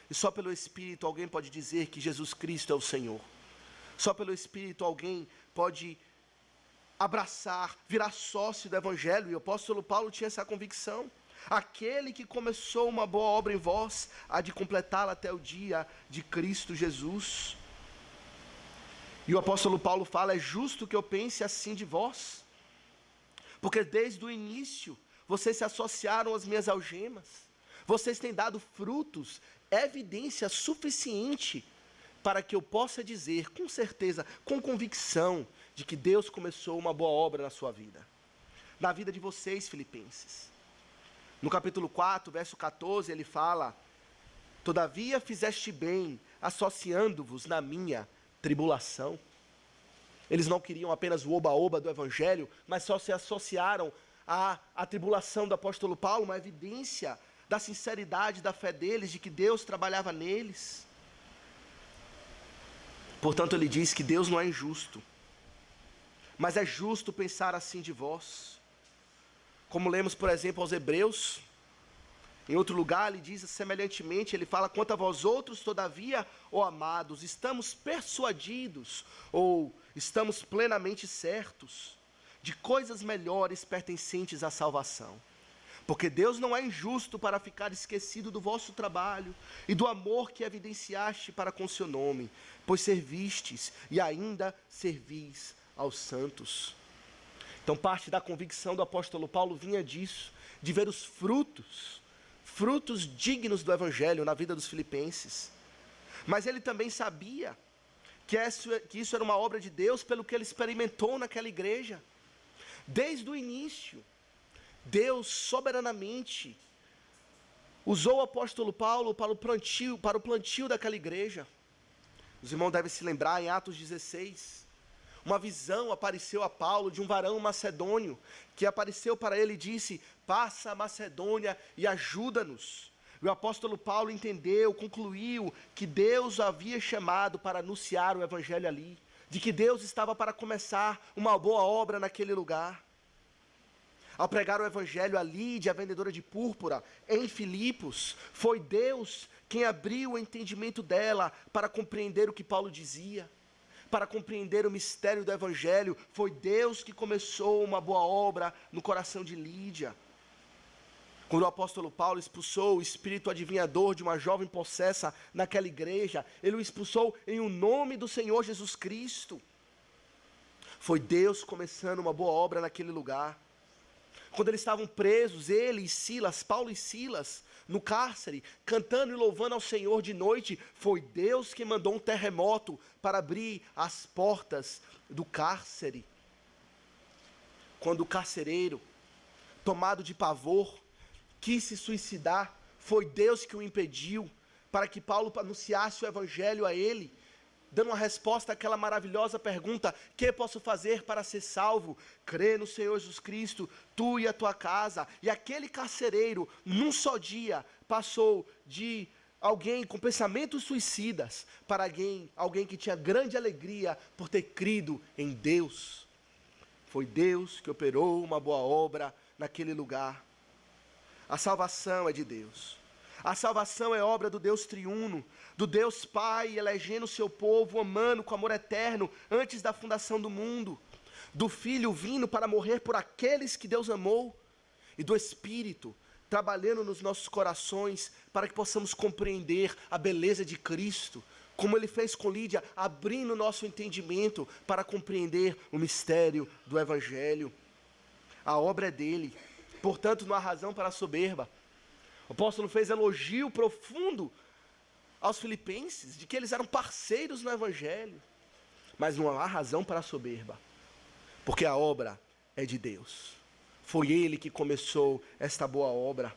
E só pelo Espírito alguém pode dizer que Jesus Cristo é o Senhor. Só pelo Espírito alguém pode abraçar, virar sócio do Evangelho. E o apóstolo Paulo tinha essa convicção. Aquele que começou uma boa obra em vós há de completá-la até o dia de Cristo Jesus. E o apóstolo Paulo fala: é justo que eu pense assim de vós, porque desde o início vocês se associaram às minhas algemas, vocês têm dado frutos, evidência suficiente para que eu possa dizer com certeza, com convicção, de que Deus começou uma boa obra na sua vida, na vida de vocês, filipenses. No capítulo 4, verso 14, ele fala: todavia fizeste bem, associando-vos na minha tribulação. Eles não queriam apenas o oba-oba do Evangelho, mas só se associaram à tribulação do apóstolo Paulo, uma evidência da sinceridade da fé deles, de que Deus trabalhava neles. Portanto, ele diz que Deus não é injusto, mas é justo pensar assim de vós. Como lemos, por exemplo, aos Hebreus, em outro lugar ele diz semelhantemente, ele fala: quanto a vós outros, todavia, ó amados, estamos persuadidos, ou estamos plenamente certos, de coisas melhores pertencentes à salvação. Porque Deus não é injusto para ficar esquecido do vosso trabalho e do amor que evidenciaste para com seu nome, pois servistes e ainda servis aos santos. Então parte da convicção do apóstolo Paulo vinha disso, de ver os frutos dignos do evangelho na vida dos filipenses. Mas ele também sabia que isso era uma obra de Deus, pelo que ele experimentou naquela igreja. Desde o início, Deus soberanamente usou o apóstolo Paulo para o plantio daquela igreja. Os irmãos devem se lembrar, em Atos 16, uma visão apareceu a Paulo de um varão macedônio, que apareceu para ele e disse: passa a Macedônia e ajuda-nos. E o apóstolo Paulo entendeu, concluiu que Deus o havia chamado para anunciar o evangelho ali, de que Deus estava para começar uma boa obra naquele lugar. Ao pregar o evangelho a Lídia, a vendedora de púrpura, em Filipos, foi Deus quem abriu o entendimento dela para compreender o que Paulo dizia, para compreender o mistério do evangelho. Foi Deus que começou uma boa obra no coração de Lídia. Quando o apóstolo Paulo expulsou o espírito adivinhador de uma jovem possessa naquela igreja, ele o expulsou em o nome do Senhor Jesus Cristo. Foi Deus começando uma boa obra naquele lugar. Quando eles estavam presos, ele e Silas, Paulo e Silas, no cárcere, cantando e louvando ao Senhor de noite, foi Deus que mandou um terremoto para abrir as portas do cárcere. Quando o carcereiro, tomado de pavor, quis se suicidar, foi Deus que o impediu, para que Paulo anunciasse o evangelho a ele, dando uma resposta àquela maravilhosa pergunta: que posso fazer para ser salvo? Crê no Senhor Jesus Cristo, tu e a tua casa. E aquele carcereiro, num só dia, passou de alguém com pensamentos suicidas para alguém que tinha grande alegria por ter crido em Deus. Foi Deus que operou uma boa obra naquele lugar. A salvação é de Deus. A salvação é obra do Deus triuno, do Deus Pai, elegendo o seu povo, amando com amor eterno, antes da fundação do mundo, do Filho vindo para morrer por aqueles que Deus amou, e do Espírito, trabalhando nos nossos corações, para que possamos compreender a beleza de Cristo, como Ele fez com Lídia, abrindo o nosso entendimento para compreender o mistério do Evangelho. A obra é dele, portanto não há razão para a soberba. O apóstolo fez elogio profundo aos filipenses, de que eles eram parceiros no evangelho, mas não há razão para a soberba, porque a obra é de Deus. Foi Ele que começou esta boa obra.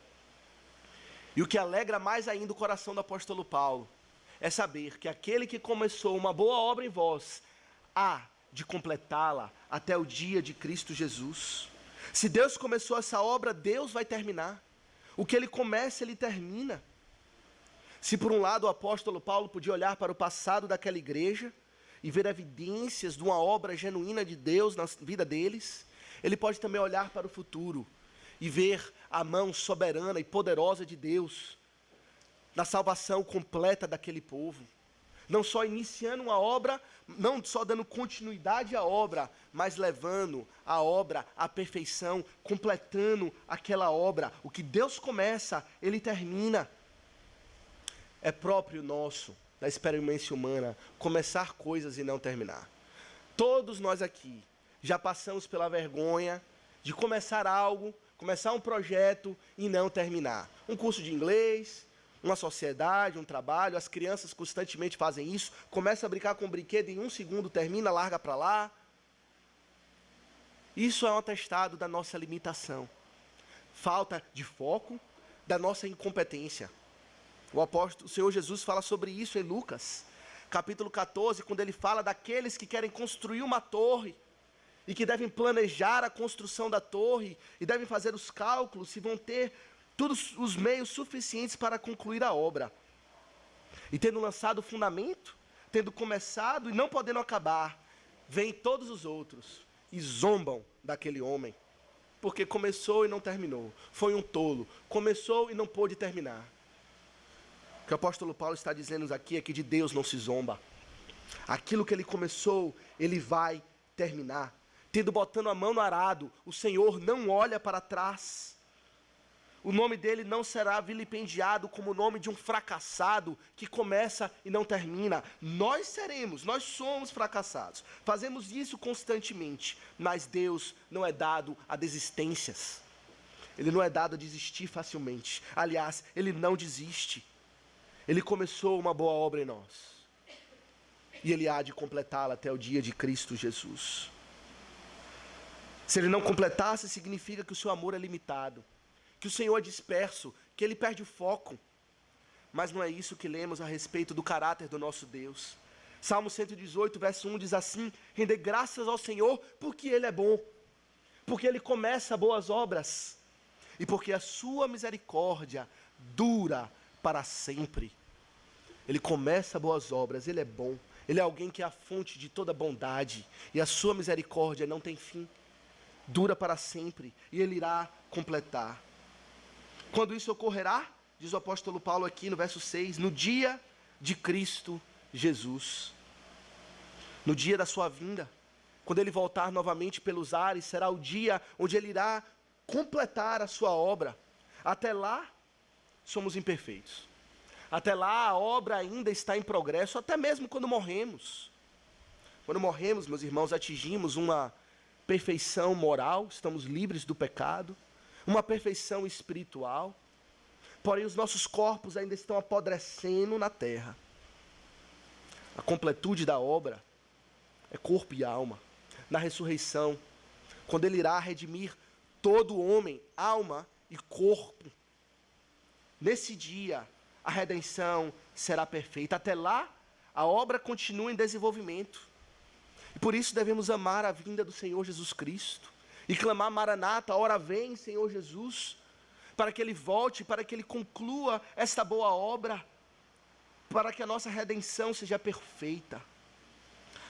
E o que alegra mais ainda o coração do apóstolo Paulo, é saber que aquele que começou uma boa obra em vós, há de completá-la até o dia de Cristo Jesus. Se Deus começou essa obra, Deus vai terminar. O que ele começa, ele termina. Se por um lado o apóstolo Paulo podia olhar para o passado daquela igreja e ver evidências de uma obra genuína de Deus na vida deles, ele pode também olhar para o futuro e ver a mão soberana e poderosa de Deus na salvação completa daquele povo. Não só iniciando uma obra, não só dando continuidade à obra, mas levando a obra à perfeição, completando aquela obra. O que Deus começa, Ele termina. É próprio nosso, da experiência humana, começar coisas e não terminar. Todos nós aqui já passamos pela vergonha de começar algo, começar um projeto e não terminar. Um curso de inglês, uma sociedade, um trabalho, as crianças constantemente fazem isso, começa a brincar com um brinquedo, em 1 segundo termina, larga para lá. Isso é um atestado da nossa limitação, falta de foco, da nossa incompetência. O Senhor Jesus fala sobre isso em Lucas, capítulo 14, quando ele fala daqueles que querem construir uma torre, e que devem planejar a construção da torre, e devem fazer os cálculos se vão ter todos os meios suficientes para concluir a obra. E tendo lançado o fundamento, tendo começado e não podendo acabar, vêm todos os outros e zombam daquele homem, porque começou e não terminou. Foi um tolo, começou e não pôde terminar. O que o apóstolo Paulo está dizendo aqui é que de Deus não se zomba. Aquilo que ele começou, ele vai terminar. Tendo botando a mão no arado, o Senhor não olha para trás. O nome dele não será vilipendiado como o nome de um fracassado que começa e não termina. Nós somos fracassados. Fazemos isso constantemente, mas Deus não é dado a desistências. Ele não é dado a desistir facilmente. Aliás, ele não desiste. Ele começou uma boa obra em nós. E ele há de completá-la até o dia de Cristo Jesus. Se ele não completasse, significa que o seu amor é limitado, que o Senhor é disperso, que ele perde o foco. Mas não é isso que lemos a respeito do caráter do nosso Deus. Salmo 118, verso 1 diz assim: render graças ao Senhor porque ele é bom, porque ele começa boas obras e porque a sua misericórdia dura para sempre. Ele começa boas obras, ele é bom, ele é alguém que é a fonte de toda bondade e a sua misericórdia não tem fim, dura para sempre e ele irá completar. Quando isso ocorrerá, diz o apóstolo Paulo aqui no verso 6, no dia de Cristo Jesus. No dia da sua vinda, quando ele voltar novamente pelos ares, será o dia onde ele irá completar a sua obra. Até lá, somos imperfeitos. Até lá, a obra ainda está em progresso, até mesmo quando morremos. Quando morremos, meus irmãos, atingimos uma perfeição moral, estamos livres do pecado, uma perfeição espiritual, porém os nossos corpos ainda estão apodrecendo na terra. A completude da obra é corpo e alma. Na ressurreição, quando ele irá redimir todo o homem, alma e corpo, nesse dia a redenção será perfeita. Até lá, a obra continua em desenvolvimento. E por isso devemos amar a vinda do Senhor Jesus Cristo e clamar: Maranata, ora vem, Senhor Jesus, para que ele volte, para que ele conclua esta boa obra, para que a nossa redenção seja perfeita.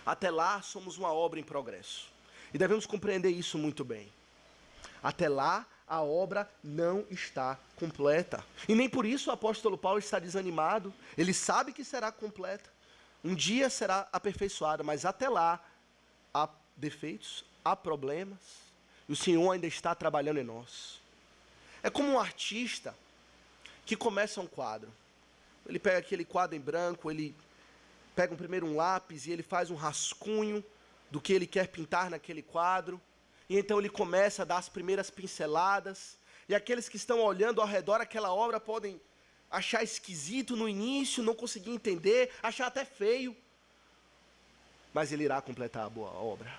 Até lá, somos uma obra em progresso. E devemos compreender isso muito bem. Até lá, a obra não está completa. E nem por isso o apóstolo Paulo está desanimado. Ele sabe que será completa. Um dia será aperfeiçoada, mas até lá há defeitos, há problemas. E o Senhor ainda está trabalhando em nós. É como um artista que começa um quadro. Ele pega aquele quadro em branco, ele pega primeiro um lápis e ele faz um rascunho do que ele quer pintar naquele quadro. E então ele começa a dar as primeiras pinceladas. E aqueles que estão olhando ao redor aquela obra podem achar esquisito no início, não conseguir entender, achar até feio. Mas ele irá completar a boa obra.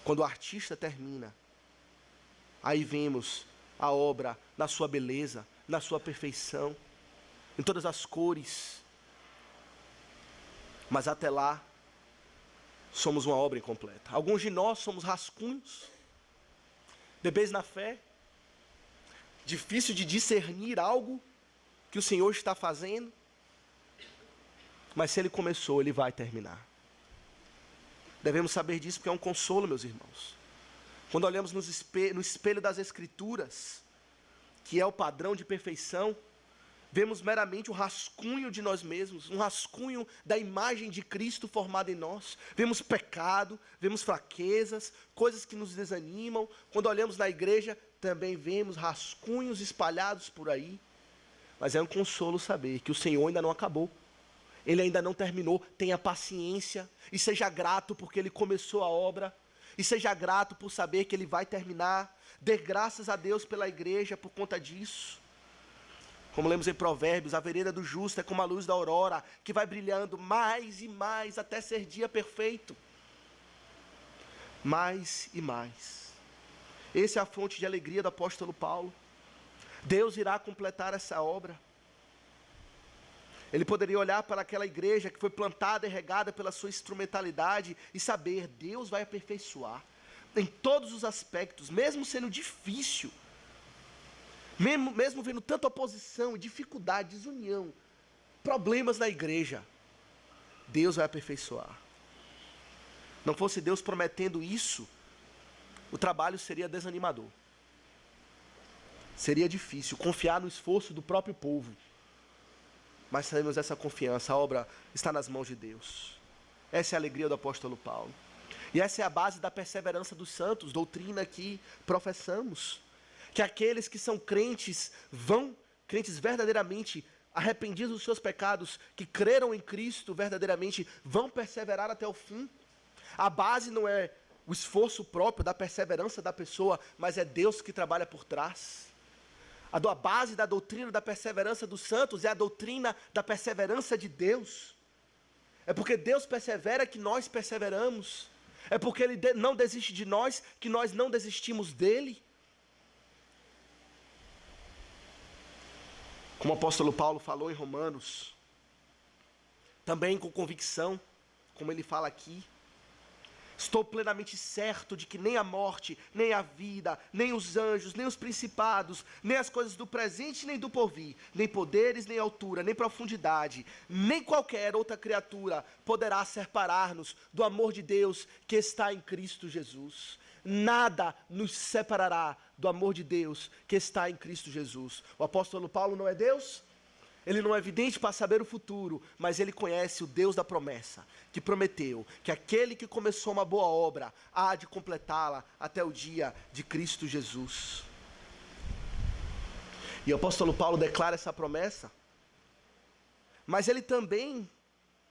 Quando o artista termina, aí vemos a obra na sua beleza, na sua perfeição, em todas as cores. Mas até lá, somos uma obra incompleta. Alguns de nós somos rascunhos, bebês na fé, difícil de discernir algo que o Senhor está fazendo, mas se Ele começou, Ele vai terminar. Devemos saber disso porque é um consolo, meus irmãos. Quando olhamos no espelho das Escrituras, que é o padrão de perfeição, vemos meramente o rascunho de nós mesmos, um rascunho da imagem de Cristo formada em nós. Vemos pecado, vemos fraquezas, coisas que nos desanimam. Quando olhamos na igreja, também vemos rascunhos espalhados por aí. Mas é um consolo saber que o Senhor ainda não acabou. Ele ainda não terminou. Tenha paciência e seja grato porque Ele começou a obra. E seja grato por saber que Ele vai terminar. Dê graças a Deus pela igreja por conta disso. Como lemos em Provérbios, a vereda do justo é como a luz da aurora, que vai brilhando mais e mais até ser dia perfeito. Mais e mais. Essa é a fonte de alegria do apóstolo Paulo. Deus irá completar essa obra. Ele poderia olhar para aquela igreja que foi plantada e regada pela sua instrumentalidade e saber: Deus vai aperfeiçoar em todos os aspectos, mesmo sendo difícil. Mesmo vendo tanta oposição, dificuldade, desunião, problemas na igreja, Deus vai aperfeiçoar. Não fosse Deus prometendo isso, o trabalho seria desanimador. Seria difícil confiar no esforço do próprio povo. Mas temos essa confiança, a obra está nas mãos de Deus. Essa é a alegria do apóstolo Paulo. E essa é a base da perseverança dos santos, doutrina que professamos. Que aqueles que são crentes crentes verdadeiramente arrependidos dos seus pecados, que creram em Cristo verdadeiramente, vão perseverar até o fim. A base não é o esforço próprio da perseverança da pessoa, mas é Deus que trabalha por trás. A base da doutrina da perseverança dos santos é a doutrina da perseverança de Deus. É porque Deus persevera que nós perseveramos. É porque Ele não desiste de nós que nós não desistimos dEle. Como o apóstolo Paulo falou em Romanos, também com convicção, como ele fala aqui, estou plenamente certo de que nem a morte, nem a vida, nem os anjos, nem os principados, nem as coisas do presente, nem do porvir, nem poderes, nem altura, nem profundidade, nem qualquer outra criatura poderá separar-nos do amor de Deus que está em Cristo Jesus. Nada nos separará do amor de Deus que está em Cristo Jesus. O apóstolo Paulo não é Deus? Ele não é vidente para saber o futuro, mas ele conhece o Deus da promessa, que prometeu que aquele que começou uma boa obra há de completá-la até o dia de Cristo Jesus. E o apóstolo Paulo declara essa promessa, mas ele também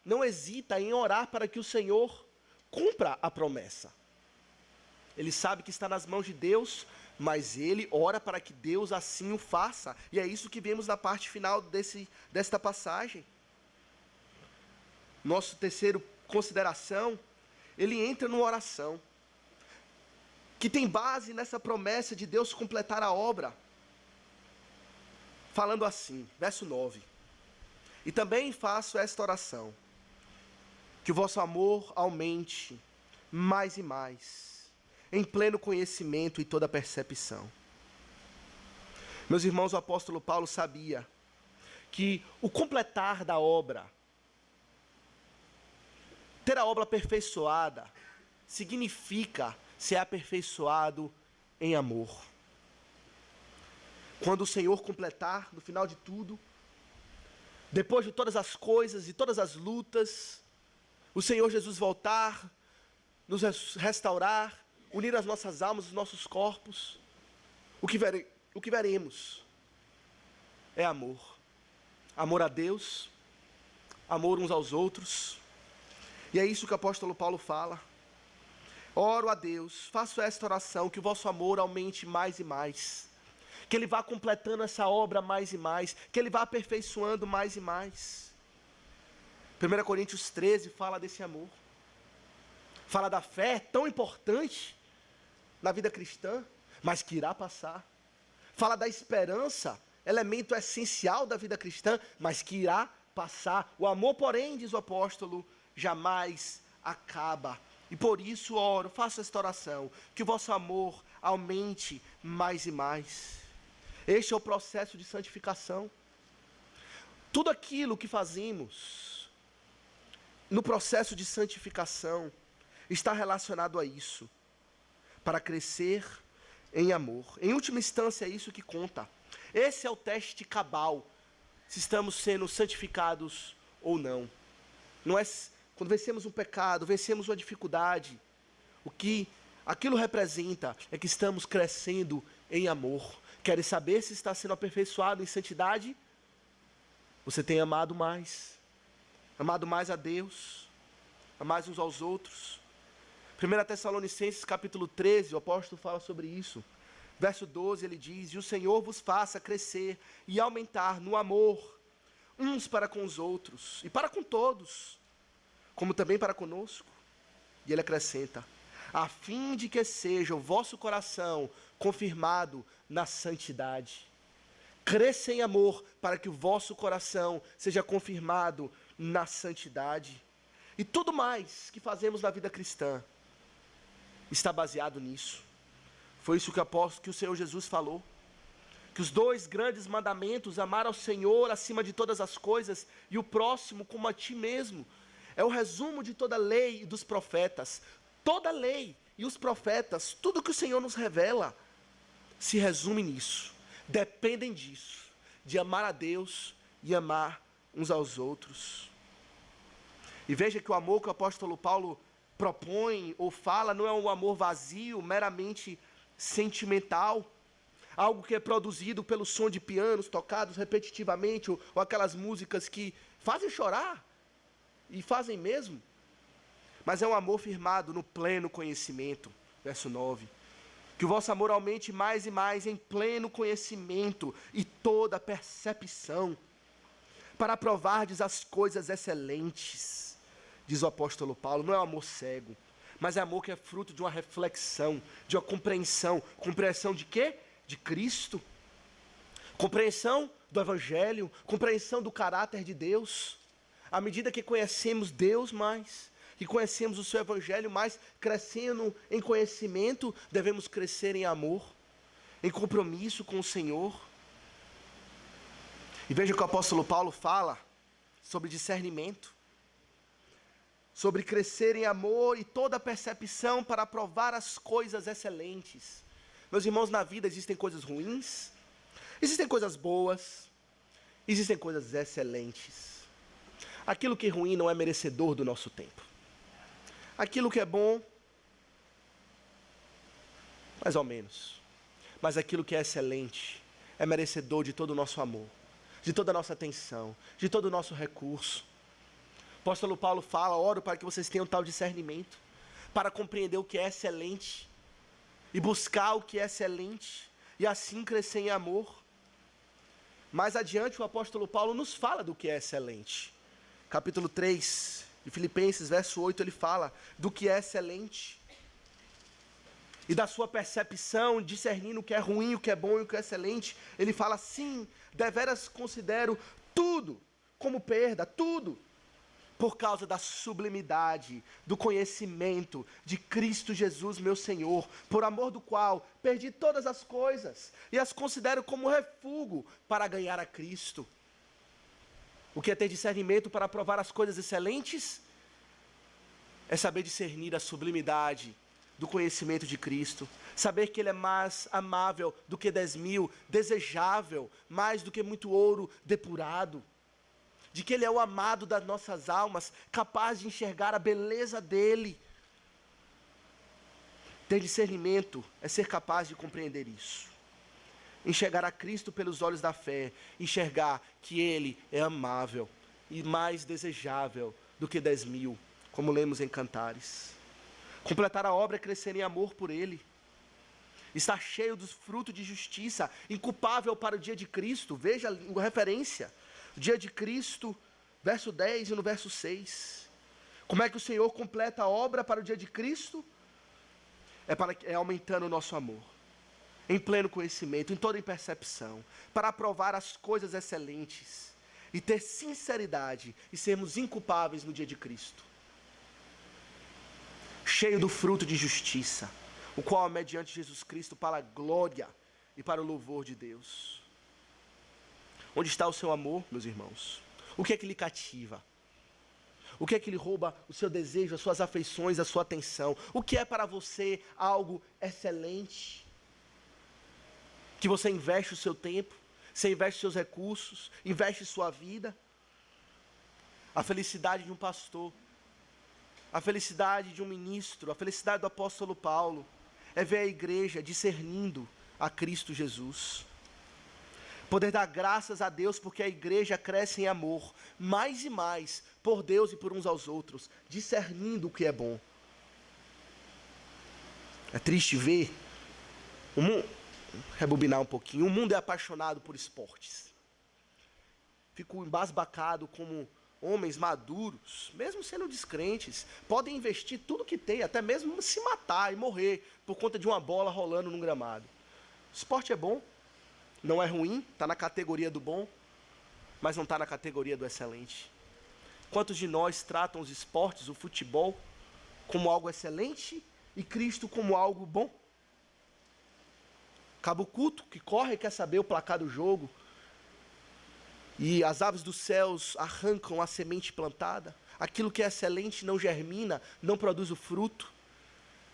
não hesita em orar para que o Senhor cumpra a promessa. Ele sabe que está nas mãos de Deus, mas ele ora para que Deus assim o faça. E é isso que vemos na parte final desta passagem. Nosso terceiro consideração, ele entra numa oração que tem base nessa promessa de Deus completar a obra. Falando assim, verso 9. E também faço esta oração, que o vosso amor aumente mais e mais, em pleno conhecimento e toda percepção. Meus irmãos, o apóstolo Paulo sabia que o completar da obra, ter a obra aperfeiçoada, significa ser aperfeiçoado em amor. Quando o Senhor completar, no final de tudo, depois de todas as coisas e todas as lutas, o Senhor Jesus voltar, nos restaurar, unir as nossas almas, os nossos corpos, o que veremos é amor. Amor a Deus, amor uns aos outros. E é isso que o apóstolo Paulo fala. Oro a Deus, faço esta oração, que o vosso amor aumente mais e mais, que Ele vá completando essa obra mais e mais, que Ele vá aperfeiçoando mais e mais. 1 Coríntios 13 fala desse amor, fala da fé tão importante na vida cristã, mas que irá passar. Fala da esperança, elemento essencial da vida cristã, mas que irá passar. O amor, porém, diz o apóstolo, jamais acaba. E por isso oro, faço esta oração, que o vosso amor aumente mais e mais. Este é o processo de santificação. Tudo aquilo que fazemos no processo de santificação está relacionado a isso, para crescer em amor. Em última instância, é isso que conta. Esse é o teste cabal, se estamos sendo santificados ou não. Não é quando vencemos um pecado, vencemos uma dificuldade, o que aquilo representa é que estamos crescendo em amor. Queres saber se está sendo aperfeiçoado em santidade? Você tem amado mais a Deus, amado uns aos outros. 1 Tessalonicenses capítulo 13, o apóstolo fala sobre isso. Verso 12, ele diz: e o Senhor vos faça crescer e aumentar no amor, uns para com os outros, e para com todos, como também para conosco. E ele acrescenta: a fim de que seja o vosso coração confirmado na santidade. Cresça em amor, para que o vosso coração seja confirmado na santidade. E tudo mais que fazemos na vida cristã está baseado nisso. Foi isso que o Senhor Jesus falou. que os 2 grandes mandamentos, amar ao Senhor acima de todas as coisas e o próximo como a ti mesmo, é o resumo de toda a lei e dos profetas. Toda a lei e os profetas, tudo que o Senhor nos revela, se resume nisso, dependem disso, de amar a Deus e amar uns aos outros. E veja que o amor que o apóstolo Paulo propõe ou fala não é um amor vazio, meramente sentimental, algo que é produzido pelo som de pianos tocados repetitivamente, ou aquelas músicas que fazem chorar, e fazem mesmo, mas é um amor firmado no pleno conhecimento, verso 9, que o vosso amor aumente mais e mais em pleno conhecimento e toda percepção, para provardes as coisas excelentes, diz o apóstolo Paulo. Não é um amor cego, mas é amor que é fruto de uma reflexão, de uma compreensão de quê? De Cristo, compreensão do Evangelho, compreensão do caráter de Deus. À medida que conhecemos Deus mais, que conhecemos o seu Evangelho mais, crescendo em conhecimento, devemos crescer em amor, em compromisso com o Senhor. E veja que o apóstolo Paulo fala sobre discernimento, sobre crescer em amor e toda percepção para provar as coisas excelentes. Meus irmãos, na vida existem coisas ruins, existem coisas boas, existem coisas excelentes. Aquilo que é ruim não é merecedor do nosso tempo. Aquilo que é bom, mais ou menos. Mas aquilo que é excelente é merecedor de todo o nosso amor, de toda a nossa atenção, de todo o nosso recurso. O apóstolo Paulo fala: oro para que vocês tenham tal discernimento, para compreender o que é excelente, e buscar o que é excelente, e assim crescer em amor. Mais adiante o apóstolo Paulo nos fala do que é excelente. Capítulo 3 de Filipenses, verso 8, ele fala do que é excelente. E da sua percepção, discernindo o que é ruim, o que é bom e o que é excelente, ele fala: sim, deveras considero tudo como perda, tudo, por causa da sublimidade, do conhecimento de Cristo Jesus, meu Senhor, por amor do qual perdi todas as coisas, e as considero como refúgio para ganhar a Cristo. O que é ter discernimento para provar as coisas excelentes? É saber discernir a sublimidade do conhecimento de Cristo, saber que Ele é mais amável do que 10.000, desejável mais do que muito ouro depurado, de que Ele é o amado das nossas almas, capaz de enxergar a beleza dEle. Ter discernimento é ser capaz de compreender isso, enxergar a Cristo pelos olhos da fé, enxergar que Ele é amável e mais desejável do que 10.000, como lemos em Cantares. Completar a obra é crescer em amor por Ele, estar cheio dos frutos de justiça, inculpável para o dia de Cristo. Veja a referência, dia de Cristo, verso 10 e no verso 6. Como é que o Senhor completa a obra para o dia de Cristo? É aumentando o nosso amor, em pleno conhecimento, em toda percepção, para aprovar as coisas excelentes, e ter sinceridade, e sermos inculpáveis no dia de Cristo, cheio do fruto de justiça, o qual é mediante Jesus Cristo para a glória e para o louvor de Deus. Onde está o seu amor, meus irmãos? O que é que lhe cativa? O que é que lhe rouba o seu desejo, as suas afeições, a sua atenção? O que é para você algo excelente? Que você investe o seu tempo, você investe seus recursos, investe sua vida. A felicidade de um pastor, a felicidade de um ministro, a felicidade do apóstolo Paulo, é ver a igreja discernindo a Cristo Jesus. Poder dar graças a Deus porque a igreja cresce em amor, mais e mais, por Deus e por uns aos outros, discernindo o que é bom. É triste ver o mundo, rebobinar um pouquinho, o mundo é apaixonado por esportes. Fico embasbacado como homens maduros, mesmo sendo descrentes, podem investir tudo que tem, até mesmo se matar e morrer por conta de uma bola rolando num gramado. O esporte é bom, não é ruim, está na categoria do bom, mas não está na categoria do excelente. Quantos de nós tratam os esportes, o futebol, como algo excelente e Cristo como algo bom? Acaba o culto, que corre e quer saber o placar do jogo. E as aves dos céus arrancam a semente plantada. Aquilo que é excelente não germina, não produz o fruto.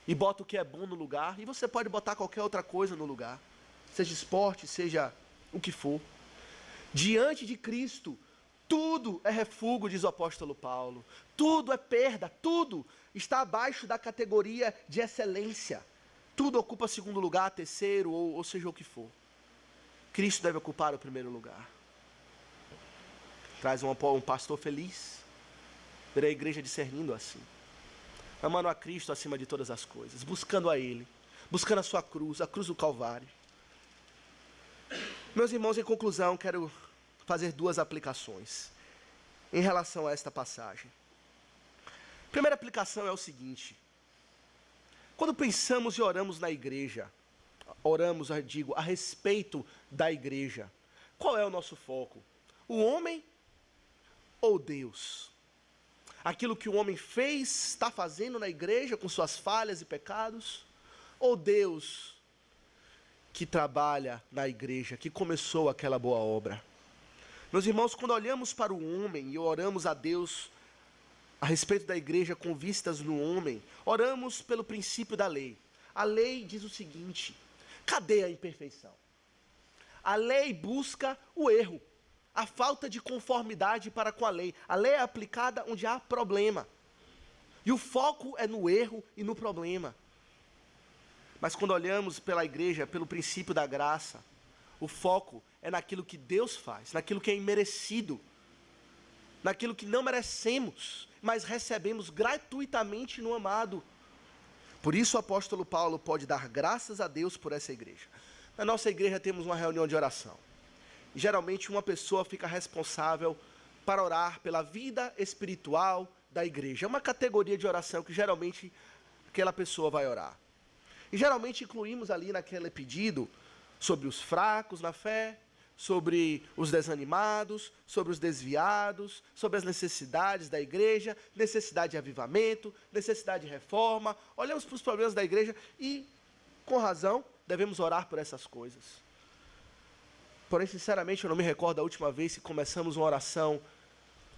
E bota o que é bom no lugar. E você pode botar qualquer outra coisa no lugar. Seja esporte, seja o que for. Diante de Cristo, tudo é refúgio, diz o apóstolo Paulo. Tudo é perda, tudo está abaixo da categoria de excelência. Tudo ocupa segundo lugar, terceiro, ou seja o que for. Cristo deve ocupar o primeiro lugar. Traz um pastor feliz. Ver a igreja discernindo assim. Amando a Cristo acima de todas as coisas. Buscando a Ele. Buscando a sua cruz, a cruz do Calvário. Meus irmãos, em conclusão, quero fazer 2 aplicações em relação a esta passagem. A primeira aplicação é o seguinte. Quando pensamos e oramos na igreja, oramos, eu digo, a respeito da igreja, qual é o nosso foco? O homem ou Deus? Aquilo que o homem fez, está fazendo na igreja, com suas falhas e pecados? Ou Deus que trabalha na igreja, que começou aquela boa obra? Meus irmãos, quando olhamos para o homem e oramos a Deus a respeito da igreja com vistas no homem, oramos pelo princípio da lei. A lei diz o seguinte: cadê a imperfeição? A lei busca o erro, a falta de conformidade para com a lei. A lei é aplicada onde há problema. E o foco é no erro e no problema. Mas quando olhamos pela igreja, pelo princípio da graça, o foco é naquilo que Deus faz, naquilo que é imerecido, naquilo que não merecemos, mas recebemos gratuitamente no amado. Por isso o apóstolo Paulo pode dar graças a Deus por essa igreja. Na nossa igreja temos uma reunião de oração. E, geralmente uma pessoa fica responsável para orar pela vida espiritual da igreja. É uma categoria de oração que geralmente aquela pessoa vai orar. E geralmente incluímos ali naquele pedido sobre os fracos na fé, sobre os desanimados, sobre os desviados, sobre as necessidades da igreja, necessidade de avivamento, necessidade de reforma. Olhamos para os problemas da igreja e, com razão, devemos orar por essas coisas. Porém, sinceramente, eu não me recordo da última vez que começamos uma oração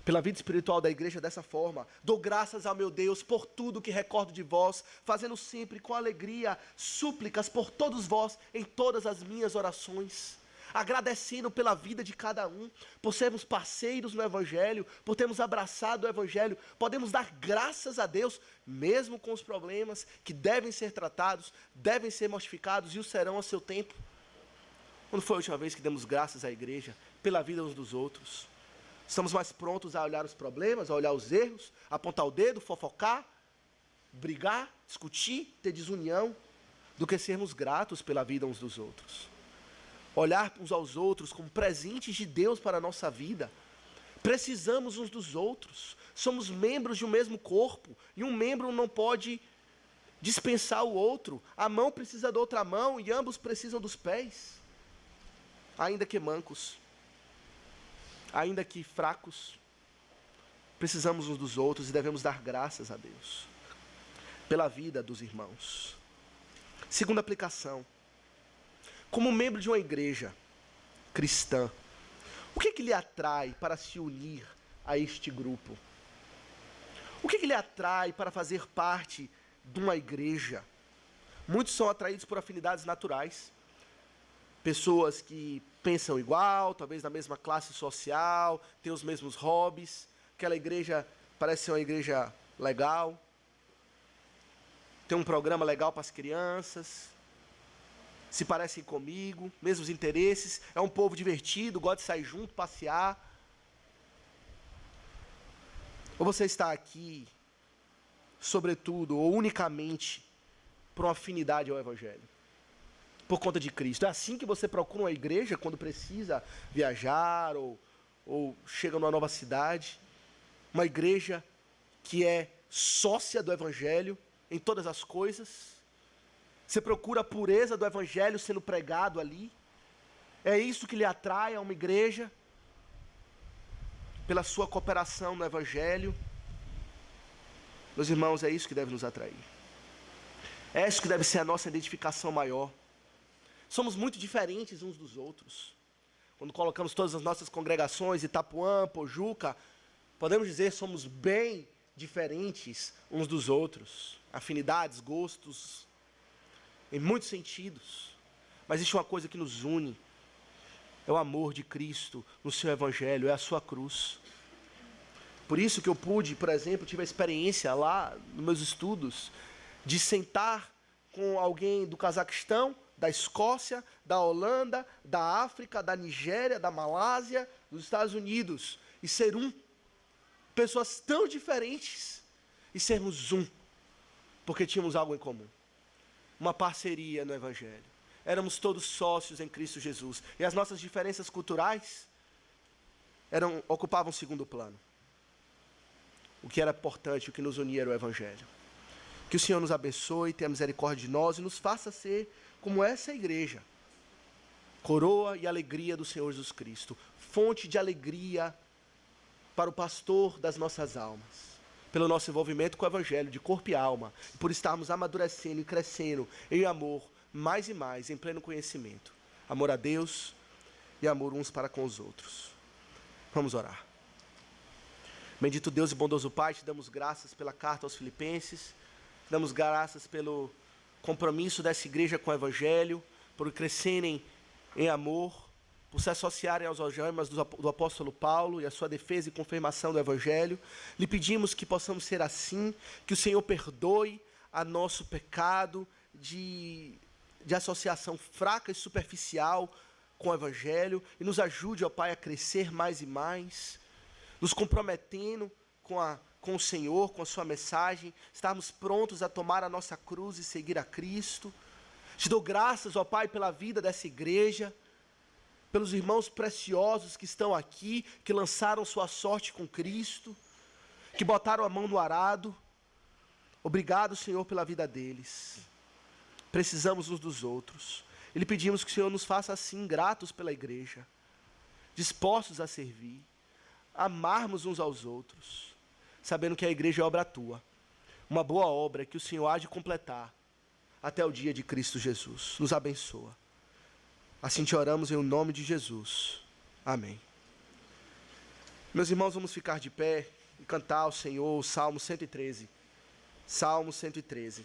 pela vida espiritual da igreja dessa forma. Dou graças ao meu Deus por tudo que recordo de vós, fazendo sempre com alegria súplicas por todos vós em todas as minhas orações, agradecendo pela vida de cada um, por sermos parceiros no Evangelho, por termos abraçado o Evangelho. Podemos dar graças a Deus, mesmo com os problemas que devem ser tratados, devem ser mortificados e o serão a seu tempo. Quando foi a última vez que demos graças à igreja pela vida uns dos outros? Estamos mais prontos a olhar os problemas, a olhar os erros, apontar o dedo, fofocar, brigar, discutir, ter desunião, do que sermos gratos pela vida uns dos outros. Olhar uns aos outros como presentes de Deus para a nossa vida. Precisamos uns dos outros. Somos membros de um mesmo corpo, e um membro não pode dispensar o outro. A mão precisa da outra mão, e ambos precisam dos pés. Ainda que mancos, ainda que fracos, precisamos uns dos outros e devemos dar graças a Deus pela vida dos irmãos. Segunda aplicação: como membro de uma igreja cristã, o que lhe atrai para se unir a este grupo? O que lhe atrai para fazer parte de uma igreja? Muitos são atraídos por afinidades naturais. Pessoas que pensam igual, talvez na mesma classe social, têm os mesmos hobbies. Aquela igreja parece ser uma igreja legal. Tem um programa legal para as crianças. Se parecem comigo, mesmos interesses. É um povo divertido, gosta de sair junto, passear. Ou você está aqui, sobretudo, ou unicamente, por uma afinidade ao Evangelho? Por conta de Cristo. É assim que você procura uma igreja quando precisa viajar ou chega numa nova cidade? Uma igreja que é sócia do Evangelho em todas as coisas? Você procura a pureza do Evangelho sendo pregado ali? É isso que lhe atrai a uma igreja? Pela sua cooperação no Evangelho? Meus irmãos, é isso que deve nos atrair. É isso que deve ser a nossa identificação maior. Somos muito diferentes uns dos outros. Quando colocamos todas as nossas congregações, Itapuã, Pojuca, podemos dizer que somos bem diferentes uns dos outros. Afinidades, gostos, em muitos sentidos. Mas existe uma coisa que nos une. É o amor de Cristo no seu Evangelho, é a sua cruz. Por isso que eu pude, por exemplo, tive a experiência lá nos meus estudos, de sentar com alguém do Cazaquistão, da Escócia, da Holanda, da África, da Nigéria, da Malásia, dos Estados Unidos, e ser um. Pessoas tão diferentes, e sermos um, porque tínhamos algo em comum. Uma parceria no Evangelho. Éramos todos sócios em Cristo Jesus. E as nossas diferenças culturais ocupavam segundo plano. O que era importante, o que nos unia era o Evangelho. Que o Senhor nos abençoe, tenha misericórdia de nós e nos faça ser como essa igreja. Coroa e alegria do Senhor Jesus Cristo. Fonte de alegria para o pastor das nossas almas. Pelo nosso envolvimento com o Evangelho, de corpo e alma. Por estarmos amadurecendo e crescendo em amor, mais e mais, em pleno conhecimento. Amor a Deus e amor uns para com os outros. Vamos orar. Bendito Deus e bondoso Pai, te damos graças pela carta aos Filipenses, damos graças pelo compromisso dessa igreja com o Evangelho, por crescerem em amor, por se associarem aos algemas do apóstolo Paulo e a sua defesa e confirmação do Evangelho. Lhe pedimos que possamos ser assim, que o Senhor perdoe a nosso pecado de associação fraca e superficial com o Evangelho e nos ajude, ó Pai, a crescer mais e mais, nos comprometendo com o Senhor, com a sua mensagem, estarmos prontos a tomar a nossa cruz e seguir a Cristo. Te dou graças, ó Pai, pela vida dessa igreja, pelos irmãos preciosos que estão aqui, que lançaram sua sorte com Cristo, que botaram a mão no arado. Obrigado, Senhor, pela vida deles. Precisamos uns dos outros. E lhe pedimos que o Senhor nos faça assim, gratos pela igreja, dispostos a servir, amarmos uns aos outros, sabendo que a igreja é obra tua, uma boa obra que o Senhor há de completar até o dia de Cristo Jesus. Nos abençoa. Assim te oramos em nome de Jesus. Amém. Meus irmãos, vamos ficar de pé e cantar ao Senhor o Salmo 113. Salmo 113.